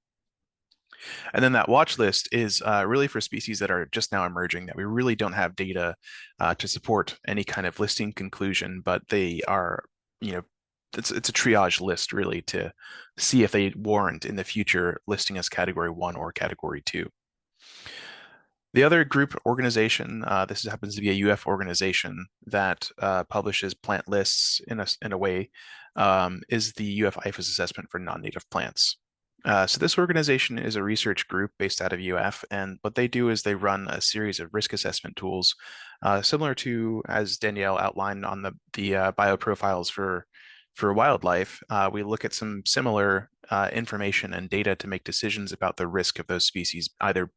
And then that watch list is really for species that are just now emerging, that we really don't have data to support any kind of listing conclusion, but they are, it's a triage list really to see if they warrant in the future listing as category 1 or category 2. The other group organization, this happens to be a UF organization that publishes plant lists in a way, is the UF IFAS assessment for non-native plants. So this organization is a research group based out of UF, and what they do is they run a series of risk assessment tools, similar to, as Danielle outlined on the bioprofiles for wildlife. We look at some similar information and data to make decisions about the risk of those species, either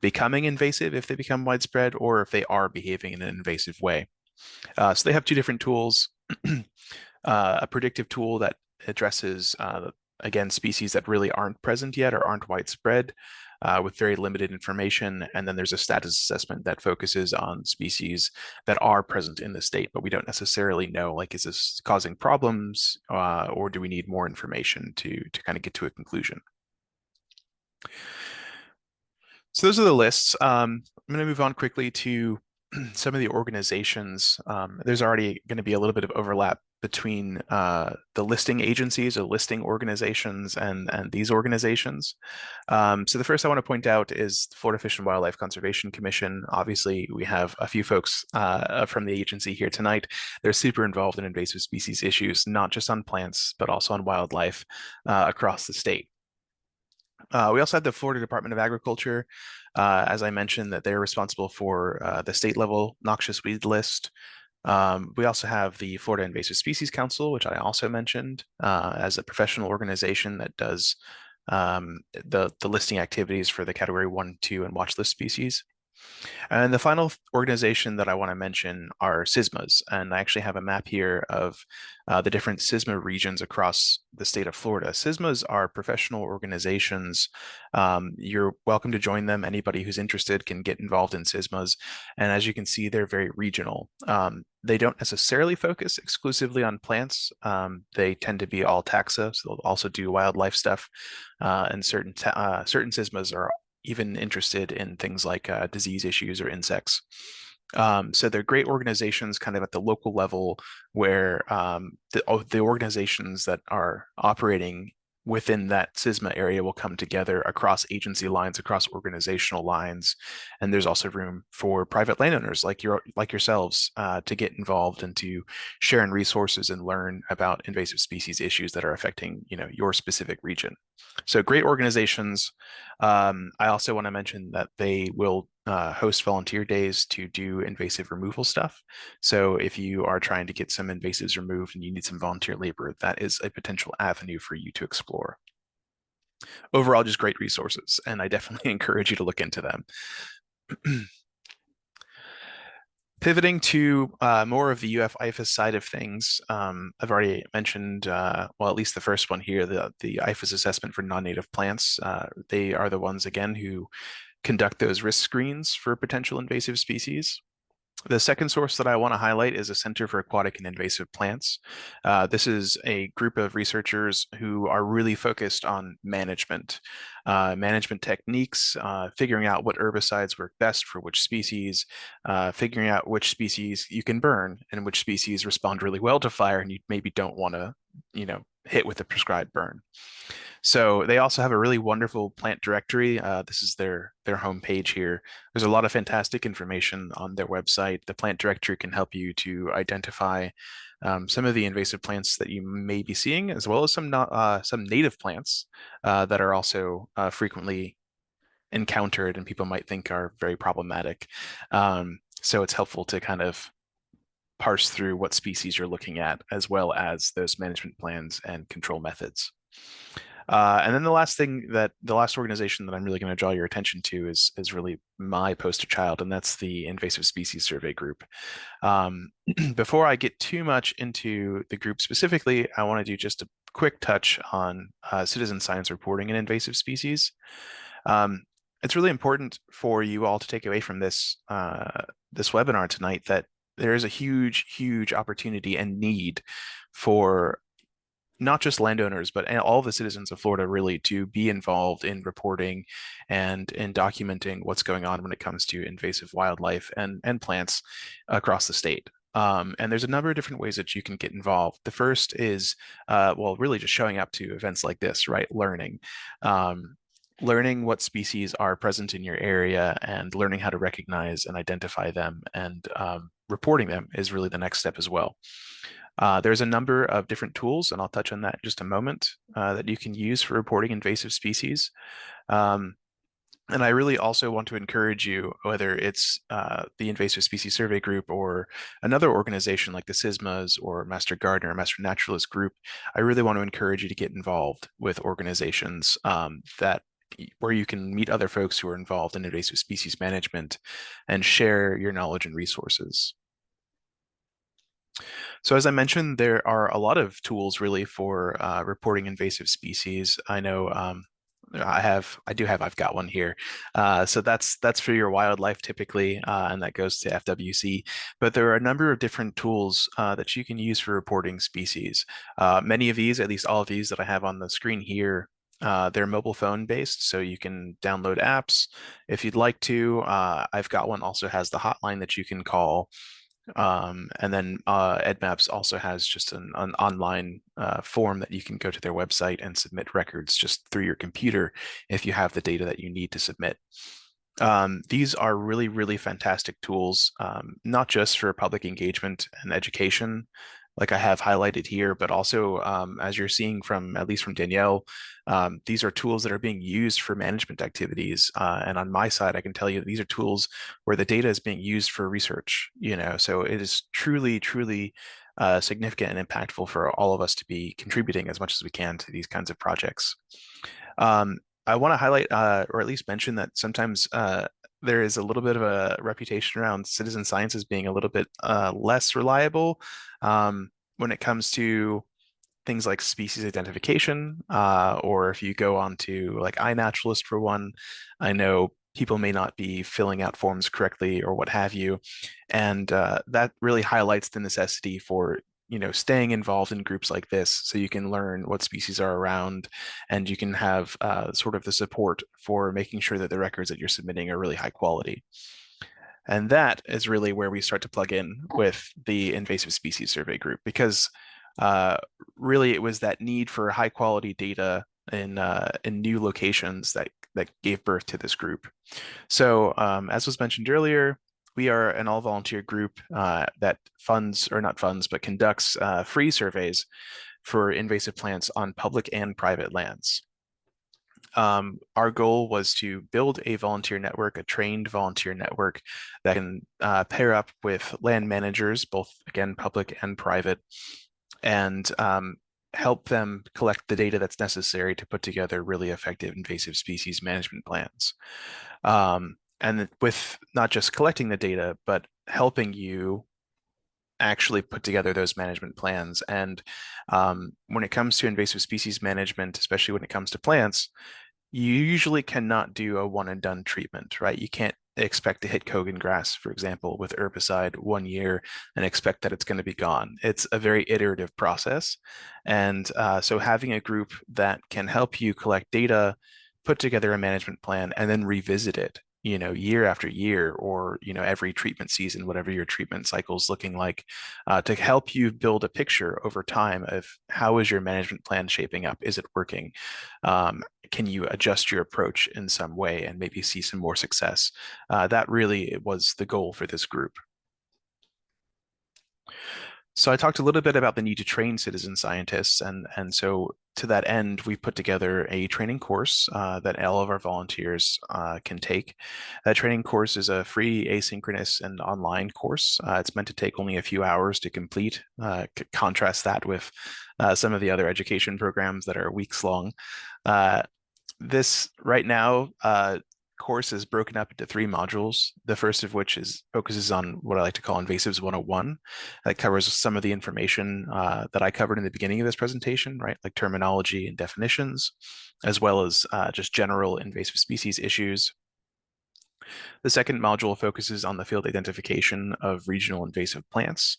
becoming invasive if they become widespread, or if they are behaving in an invasive way. So they have two different tools, a predictive tool that addresses again, species that really aren't present yet or aren't widespread with very limited information. And then there's a status assessment that focuses on species that are present in the state, but we don't necessarily know, like, is this causing problems or do we need more information to kind of get to a conclusion? So those are the lists. I'm going to move on quickly to some of the organizations. There's already going to be a little bit of overlap between the listing agencies or listing organizations and these organizations. So the first I want to point out is the Florida Fish and Wildlife Conservation Commission. Obviously, we have a few folks from the agency here tonight. They're super involved in invasive species issues, not just on plants, but also on wildlife across the state. We also have the Florida Department of Agriculture, as I mentioned, that they're responsible for the state level noxious weed list. We also have the Florida Invasive Species Council, which I also mentioned as a professional organization that does the listing activities for the category 1, 2, and watch list species. And the final organization that I want to mention are SISMAs. And I actually have a map here of the different SISMA regions across the state of Florida. SISMAs are professional organizations. You're welcome to join them. Anybody who's interested can get involved in SISMAs. And as you can see, they're very regional. They don't necessarily focus exclusively on plants. They tend to be all taxa, so they'll also do wildlife stuff. And certain SISMAs are even interested in things like disease issues or insects. So they're great organizations kind of at the local level where the organizations that are operating within that SISMA area will come together across agency lines, across organizational lines. And there's also room for private landowners like yourselves to get involved and to share in resources and learn about invasive species issues that are affecting your specific region. So great organizations. I also want to mention that they will host volunteer days to do invasive removal stuff. So if you are trying to get some invasives removed and you need some volunteer labor, that is a potential avenue for you to explore. Overall, just great resources, and I definitely encourage you to look into them. Pivoting to more of the UF IFAS side of things, I've already mentioned, well, at least the first one here, the IFAS assessment for non-native plants. They are the ones, again, who conduct those risk screens for potential invasive species. The second source that I want to highlight is a Center for Aquatic and Invasive Plants. This is a group of researchers who are really focused on management techniques, figuring out what herbicides work best for which species, figuring out which species you can burn and which species respond really well to fire and you maybe don't want to, hit with a prescribed burn. So they also have a really wonderful plant directory. This is their homepage here. There's a lot of fantastic information on their website. The plant directory can help you to identify some of the invasive plants that you may be seeing, as well as some native plants that are also frequently encountered and people might think are very problematic. So it's helpful to kind of parse through what species you're looking at, as well as those management plans and control methods. And then the last organization that I'm really going to draw your attention to is really my poster child, and that's the Invasive Species Survey Group. Before I get too much into the group specifically, I want to do just a quick touch on citizen science reporting in invasive species. It's really important for you all to take away from this webinar tonight that there is a huge opportunity and need for not just landowners, but all the citizens of Florida really to be involved in reporting and in documenting what's going on when it comes to invasive wildlife and plants across the state. And there's a number of different ways that you can get involved. The first is, well, really just showing up to events like this, right? Learning what species are present in your area and learning how to recognize and identify them and reporting them is really the next step as well. There's a number of different tools, and I'll touch on that in just a moment, that you can use for reporting invasive species. And I really also want to encourage you, whether it's the Invasive Species Survey Group or another organization like the SISMAs or Master Gardener, Master Naturalist Group, I really want to encourage you to get involved with organizations where you can meet other folks who are involved in invasive species management and share your knowledge and resources. So as I mentioned, there are a lot of tools really for reporting invasive species. I know I've got one here. So that's for your wildlife typically, and that goes to FWC. But there are a number of different tools that you can use for reporting species. Many of these, at least all of these that I have on the screen here, they're mobile phone based, so you can download apps if you'd like to. I've got one also has the hotline that you can call. And then EdMaps also has just an online form that you can go to their website and submit records just through your computer if you have the data that you need to submit. These are really fantastic tools, not just for public engagement and education, like I have highlighted here, but also as you're seeing at least from Danielle, these are tools that are being used for management activities. And on my side, I can tell you these are tools where the data is being used for research, so it is truly significant and impactful for all of us to be contributing as much as we can to these kinds of projects. I want to highlight or at least mention that sometimes there is a little bit of a reputation around citizen science as being a little bit less reliable when it comes to things like species identification, or if you go on to like iNaturalist for one, I know people may not be filling out forms correctly or what have you. And that really highlights the necessity for staying involved in groups like this so you can learn what species are around and you can have sort of the support for making sure that the records that you're submitting are really high quality. And that is really where we start to plug in with the Invasive Species Survey Group, because really it was that need for high quality data in new locations that gave birth to this group. So as was mentioned earlier, we are an all-volunteer group that conducts free surveys for invasive plants on public and private lands. Our goal was to build a volunteer network, a trained volunteer network that can pair up with land managers, both again, public and private, and help them collect the data that's necessary to put together really effective invasive species management plans. And with not just collecting the data, but helping you actually put together those management plans. And when it comes to invasive species management, especially when it comes to plants, you usually cannot do a one and done treatment, right? You can't expect to hit Kogan grass, for example, with herbicide 1 year and expect that it's going to be gone. It's a very iterative process. And so having a group that can help you collect data, put together a management plan, and then revisit it, year after year, or every treatment season, whatever your treatment cycle is looking like, to help you build a picture over time of how is your management plan shaping up? Is it working? Can you adjust your approach in some way and maybe see some more success? That really was the goal for this group. So I talked a little bit about the need to train citizen scientists, and so to that end, we've put together a training course that all of our volunteers can take. That training course is a free, asynchronous, and online course. It's meant to take only a few hours to complete. Contrast that with some of the other education programs that are weeks long. This right now course is broken up into 3 modules, the first of which focuses on what I like to call Invasives 101. That covers some of the information that I covered in the beginning of this presentation, right? Like terminology and definitions, as well as just general invasive species issues. The second module focuses on the field identification of regional invasive plants.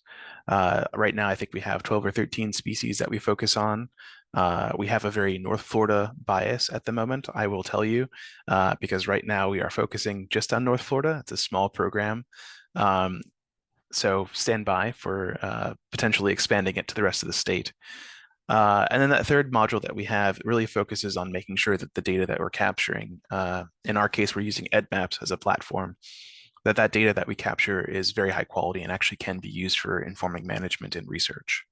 Right now, I think we have 12 or 13 species that we focus on. We have a very North Florida bias at the moment, I will tell you, because right now we are focusing just on North Florida. It's a small program. So stand by for potentially expanding it to the rest of the state. And then that third module that we have really focuses on making sure that the data that we're capturing, in our case, we're using EdMaps as a platform, that data that we capture is very high quality and actually can be used for informing management and research.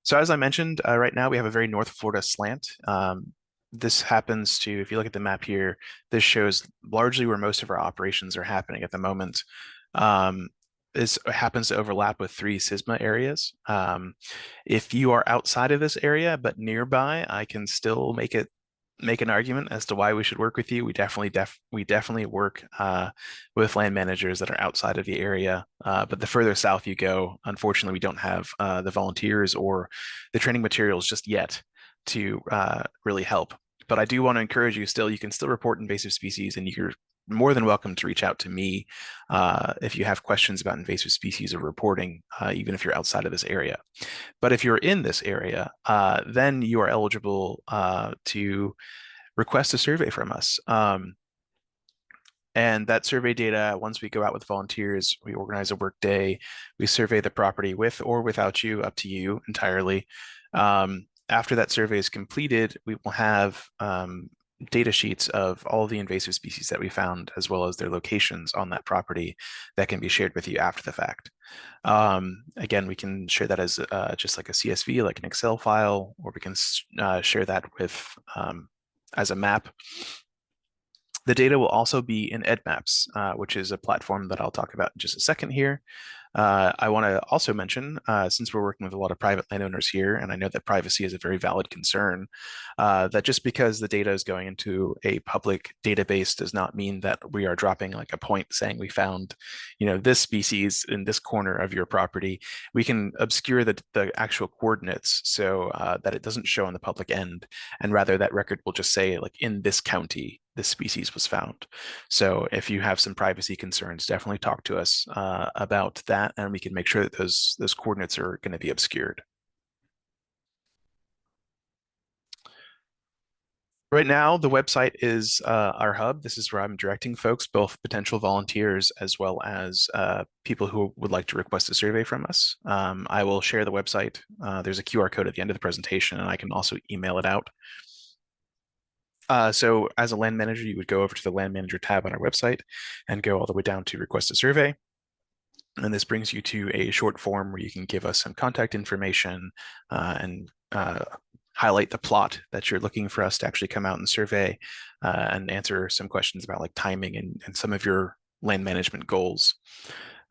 So as I mentioned, right now we have a very North Florida slant. This happens to, if you look at the map here, this shows largely where most of our operations are happening at the moment. This happens to overlap with 3 SISMA areas. If you are outside of this area but nearby, I can still make an argument as to why we should work with you. We definitely work with land managers that are outside of the area. But the further south you go, unfortunately, we don't have the volunteers or the training materials just yet to really help. But I do want to encourage you still, you can still report invasive species, and you're more than welcome to reach out to me if you have questions about invasive species or reporting, even if you're outside of this area. But if you're in this area, then you are eligible to request a survey from us. And that survey data, once we go out with volunteers, we organize a work day, we survey the property with or without you, up to you entirely. After that survey is completed, we will have data sheets of all the invasive species that we found, as well as their locations on that property that can be shared with you after the fact. Again, we can share that as just like a CSV, like an Excel file, or we can share that with as a map. The data will also be in EdMaps, which is a platform that I'll talk about in just a second here. I want to also mention, since we're working with a lot of private landowners here, and I know that privacy is a very valid concern, that just because the data is going into a public database does not mean that we are dropping like a point saying we found, this species in this corner of your property. We can obscure the actual coordinates so that it doesn't show on the public end, and rather that record will just say like in this county, this species was found. So if you have some privacy concerns, definitely talk to us about that, and we can make sure that those coordinates are going to be obscured. Right now, the website is our hub. This is where I'm directing folks, both potential volunteers as well as people who would like to request a survey from us. I will share the website. There's a QR code at the end of the presentation, and I can also email it out. So as a land manager, you would go over to the land manager tab on our website and go all the way down to request a survey. And this brings you to a short form where you can give us some contact information and highlight the plot that you're looking for us to actually come out and survey and answer some questions about like timing and some of your land management goals.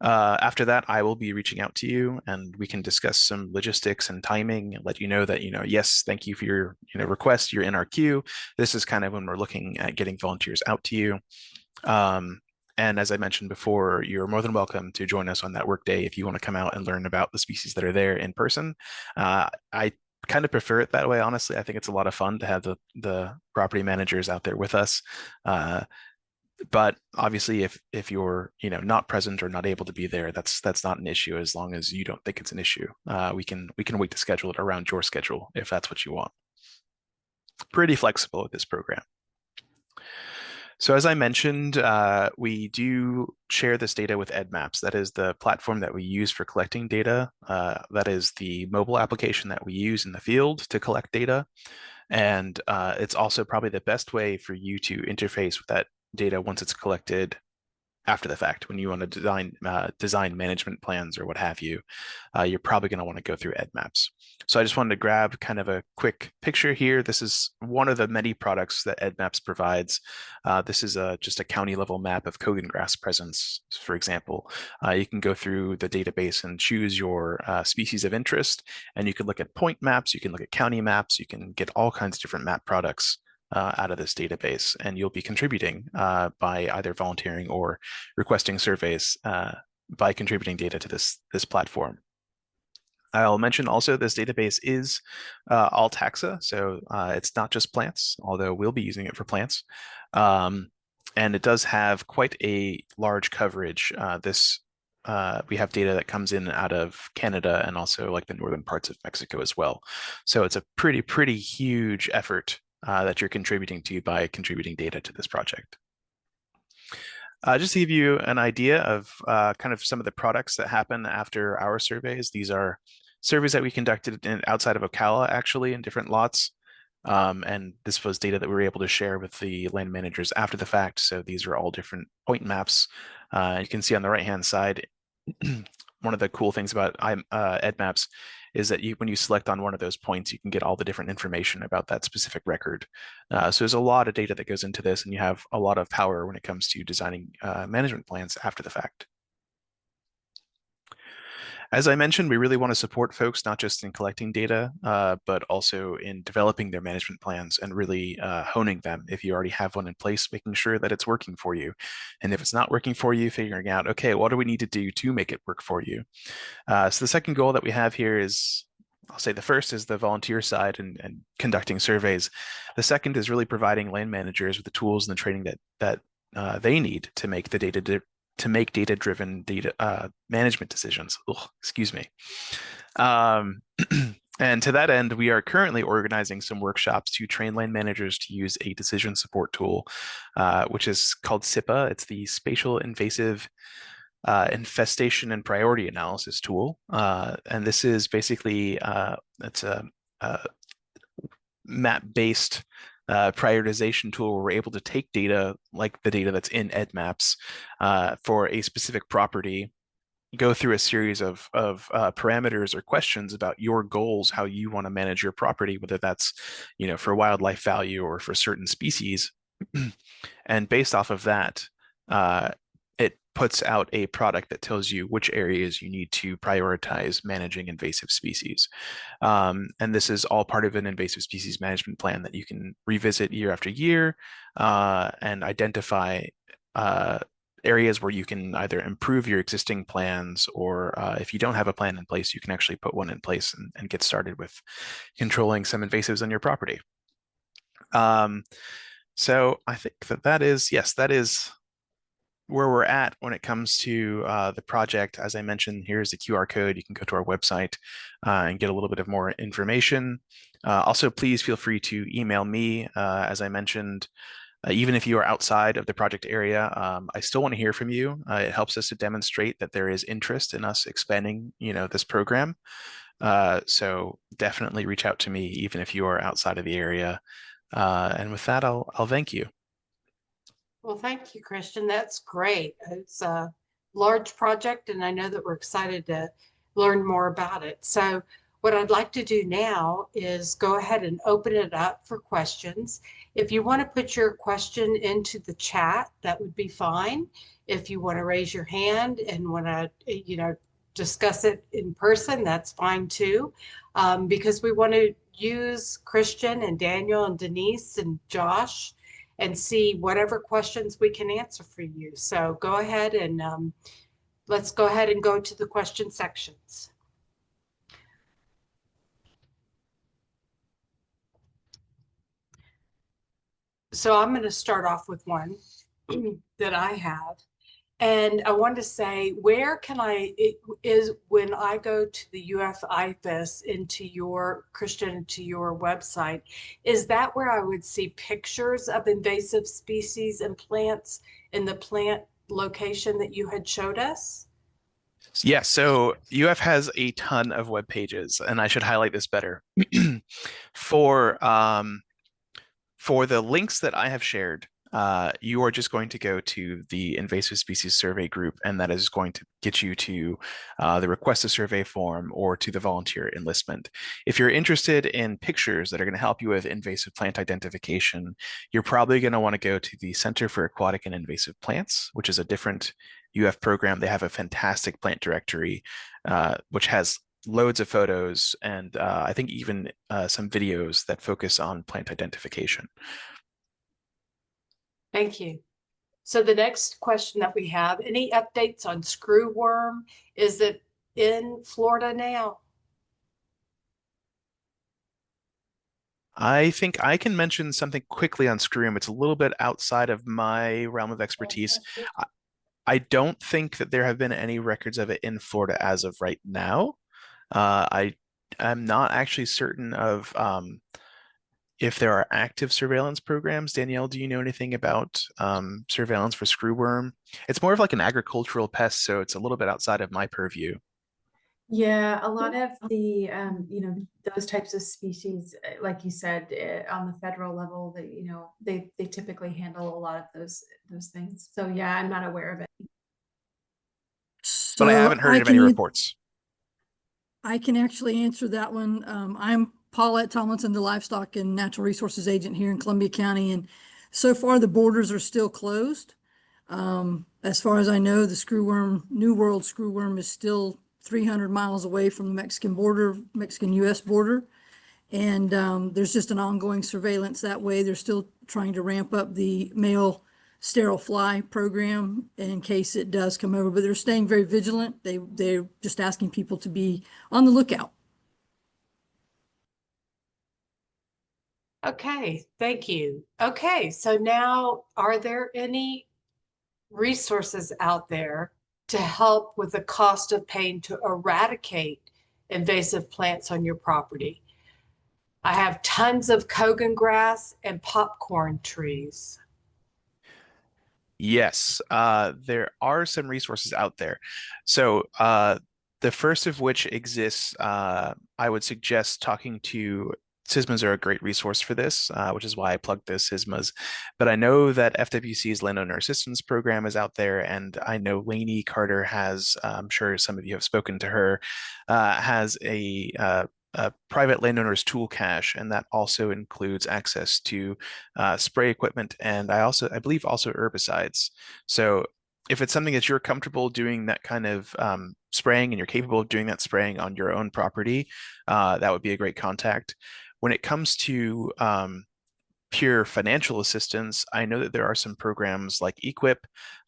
After that, I will be reaching out to you and we can discuss some logistics and timing and let you know that, yes, thank you for your request. You're in our queue. This is kind of when we're looking at getting volunteers out to you. And as I mentioned before, you're more than welcome to join us on that work day if you want to come out and learn about the species that are there in person. I kind of prefer it that way, honestly. I think it's a lot of fun to have the property managers out there with us. But obviously, if you're not present or not able to be there, that's not an issue as long as you don't think it's an issue. We can wait to schedule it around your schedule if that's what you want. Pretty flexible with this program. So as I mentioned, we do share this data with EdMaps. That is the platform that we use for collecting data. That is the mobile application that we use in the field to collect data. And it's also probably the best way for you to interface with that data once it's collected after the fact. When you want to design management plans or what have you, you're probably going to want to go through EdMaps. So I just wanted to grab kind of a quick picture here. This is one of the many products that EdMaps provides. This is just a county level map of Kogan grass presence, for example. You can go through the database and choose your species of interest, and you can look at point maps, you can look at county maps, you can get all kinds of different map products out of this database, and you'll be contributing by either volunteering or requesting surveys by contributing data to this platform. I'll mention also this database is all taxa, so it's not just plants, although we'll be using it for plants. And it does have quite a large coverage. We have data that comes in out of Canada and also like the northern parts of Mexico as well. So it's a pretty huge effort that you're contributing to by contributing data to this project. Just to give you an idea of kind of some of the products that happen after our surveys, these are surveys that we conducted outside of Ocala, actually, in different lots. And this was data that we were able to share with the land managers after the fact. So these are all different point maps. You can see on the right-hand side, one of the cool things about EdMaps is that when you select on one of those points, you can get all the different information about that specific record. So there's a lot of data that goes into this, and you have a lot of power when it comes to designing management plans after the fact. As I mentioned, we really want to support folks not just in collecting data, but also in developing their management plans and really honing them. If you already have one in place, making sure that it's working for you. And if it's not working for you, figuring out, okay, what do we need to do to make it work for you? So the second goal that we have here is, I'll say the first is the volunteer side and conducting surveys. The second is really providing land managers with the tools and the training that they need to make the data-driven management decisions. Ugh, excuse me. And to that end, we are currently organizing some workshops to train land managers to use a decision support tool, which is called SIPA. It's the Spatial Invasive Infestation and Priority Analysis tool. And this is basically, it's a map-based prioritization tool where we're able to take data like the data that's in EdMaps for a specific property, go through a series of parameters or questions about your goals, how you want to manage your property, whether that's, you know, for wildlife value or for certain species. And based off of that, it puts out a product that tells you which areas you need to prioritize managing invasive species. And this is all part of an invasive species management plan that you can revisit year after year and identify areas where you can either improve your existing plans, or if you don't have a plan in place, you can actually put one in place and get started with controlling some invasives on your property. So I think that is, yes, that is where we're at when it comes to the project. As I mentioned, here's the QR code. You can go to our website and get a little bit of more information. Also, please feel free to email me. As I mentioned, even if you are outside of the project area, I still want to hear from you. It helps us to demonstrate that there is interest in us expanding, you know, this program. So definitely reach out to me, even if you are outside of the area. And with that, I'll thank you. Well, thank you, Christian. That's great. It's a large project, and I know that we're excited to learn more about it. So what I'd like to do now is go ahead and open it up for questions. If you want to put your question into the chat, that would be fine. If you want to raise your hand and want to, you know, discuss it in person, that's fine too, because we want to use Christian and Daniel and Denise and Josh and see whatever questions we can answer for you. So go ahead and let's go ahead and go to the question sections. So I'm going to start off with one that I have. And I wanted to say, where can it is when I go to the IFAS into your Christian, to your website, is that where I would see pictures of invasive species and plants in the plant location that you had showed us? Yeah, so UF has a ton of web pages, and I should highlight this better. For for the links that I have shared, you are just going to go to the invasive species survey group, and that is going to get you to the request a survey form or to the volunteer enlistment. If you're interested in pictures that are going to help you with invasive plant identification, you're probably going to want to go to the Center for Aquatic and Invasive Plants, which is a different UF program. They have a fantastic plant directory, which has loads of photos and I think even some videos that focus on plant identification. Thank you. So the next question that we have, any updates on screwworm? Is it in Florida now? I think I can mention something quickly on screwworm. It's a little bit outside of my realm of expertise. I don't think that there have been any records of it in Florida as of right now. I'm not actually certain of if there are active surveillance programs. Danielle, do you know anything about surveillance for screwworm? It's more of like an agricultural pest, so it's a little bit outside of my purview. Yeah, a lot of the, those types of species, like you said, on the federal level, that, they typically handle a lot of those things. So yeah, I'm not aware of it. But I So haven't heard of any reports. I can actually answer that one. I'm Paulette Tomlinson, the Livestock and Natural Resources Agent here in Columbia County, and so far the borders are still closed. As far as I know, the screwworm, New World screwworm, is still 300 miles away from the Mexican border, Mexican-U.S. border, and there's just an ongoing surveillance that way. They're still trying to ramp up the male sterile fly program in case it does come over, but they're staying very vigilant. They're just asking people to be on the lookout. Okay, thank you. Okay, so now are there any resources out there to help with the cost of paying to eradicate invasive plants on your property? I have tons of Kogan grass and popcorn trees. Yes, there are some resources out there. So the first of which exists, I would suggest talking to SISMAs are a great resource for this, which is why I plugged those SISMAs. But I know that FWC's Landowner Assistance Program is out there, and I know Lainey Carter has, I'm sure some of you have spoken to her, has a private landowner's tool cache, and that also includes access to spray equipment and I believe also herbicides. So if it's something that you're comfortable doing that kind of spraying and you're capable of doing that spraying on your own property, that would be a great contact. When it comes to pure financial assistance, I know that there are some programs like EQIP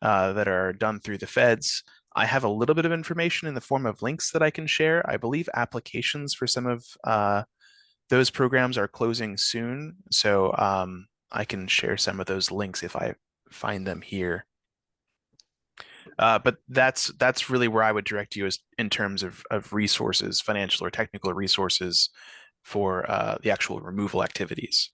that are done through the feds. I have a little bit of information in the form of links that I can share. I believe applications for some of those programs are closing soon, so I can share some of those links if I find them here. But that's really where I would direct you is in terms of resources, financial or technical resources for the actual removal activities.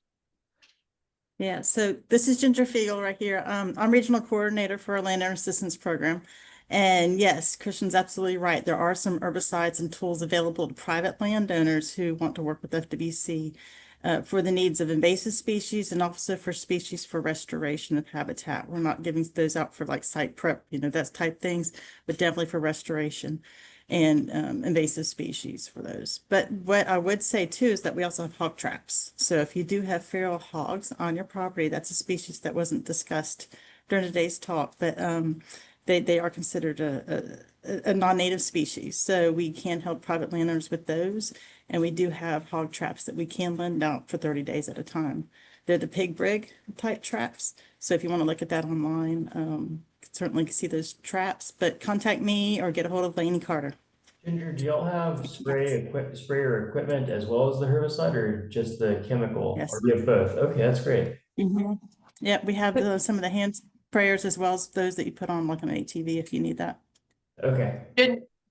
Yeah, so this is Ginger Fiegel right here. I'm regional coordinator for our landowner assistance program. And yes, Christian's absolutely right. There are some herbicides and tools available to private landowners who want to work with FWC for the needs of invasive species and also for species for restoration of habitat. We're not giving those out for like site prep, that type things, but definitely for restoration and invasive species for those. But what I would say too is that we also have hog traps. So if you do have feral hogs on your property, that's a species that wasn't discussed during today's talk, but they are considered a non-native species. So we can help private landowners with those. And we do have hog traps that we can lend out for 30 days at a time. They're the pig brig type traps. So if you want to look at that online, certainly see those traps, but contact me or get a hold of Lainey Carter. Ginger, do y'all have sprayer equipment as well as the herbicide, or just the chemical? Yes. Or you have both? Okay, that's great. Yeah, we have some of the hand sprayers as well as those that you put on like an ATV if you need that. Okay.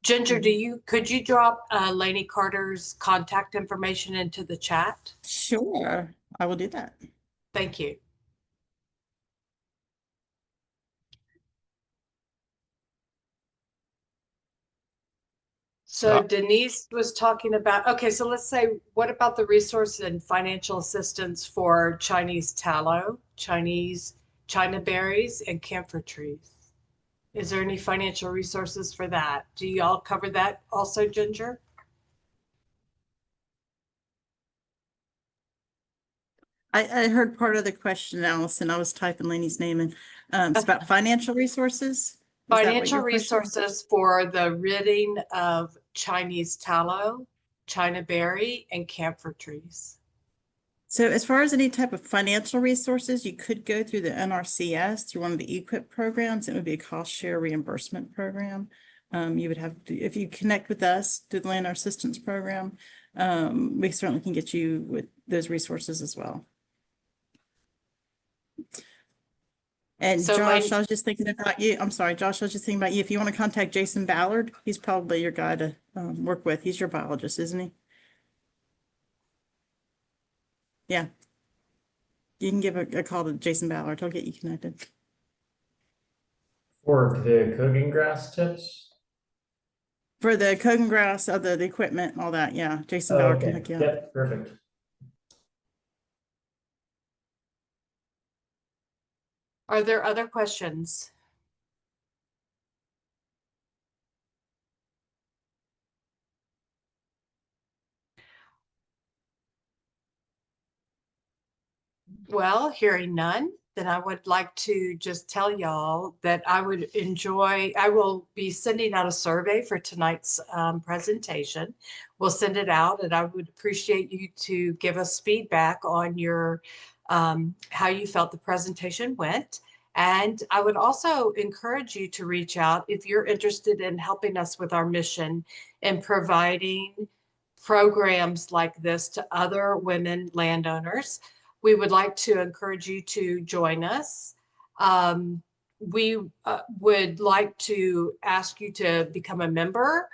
Ginger, could you drop Lainey Carter's contact information into the chat? Sure, I will do that. Thank you. So Denise was talking about, okay, so let's say, what about the resource and financial assistance for Chinese tallow, China berries, and camphor trees? Is there any financial resources for that? Do y'all cover that also, Ginger? I heard part of the question, Allison. I was typing Lainey's name in. It's about financial resources. Is that what Financial your question was? resources for the ridding of Chinese tallow, China berry, and camphor trees. So as far as any type of financial resources, you could go through the NRCS through one of the EQIP programs. It would be a cost share reimbursement program. You would have to, if you connect with us through the Landowner Assistance Program, we certainly can get you with those resources as well. And So Josh, I was just thinking about you. I'm sorry, Josh, I was just thinking about you. If you want to contact Jason Ballard, he's probably your guy to work with. He's your biologist, isn't he? Yeah. You can give a call to Jason Ballard. He'll get you connected. For the cooking grass tips? For the Kogan grass, the equipment and all that, yeah. Jason Oh, Ballard can okay. hook you up. Yep, perfect. Are there other questions? Well, hearing none, then I would like to just tell y'all that I will be sending out a survey for tonight's presentation. We'll send it out, and I would appreciate you to give us feedback on your how you felt the presentation went. And I would also encourage you to reach out if you're interested in helping us with our mission in providing programs like this to other women landowners. We would like to encourage you to join us. We would like to ask you to become a member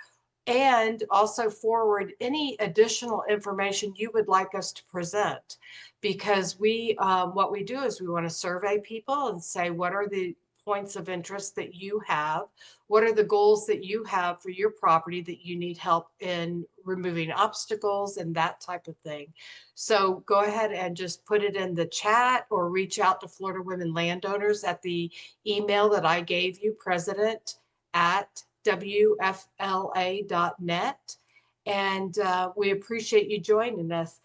and also forward any additional information you would like us to present, because what we do is we want to survey people and say, what are the points of interest that you have? What are the goals that you have for your property that you need help in removing obstacles and that type of thing? So go ahead and just put it in the chat or reach out to Florida Women Landowners at the email that I gave you, president@wfla.net. And we appreciate you joining us.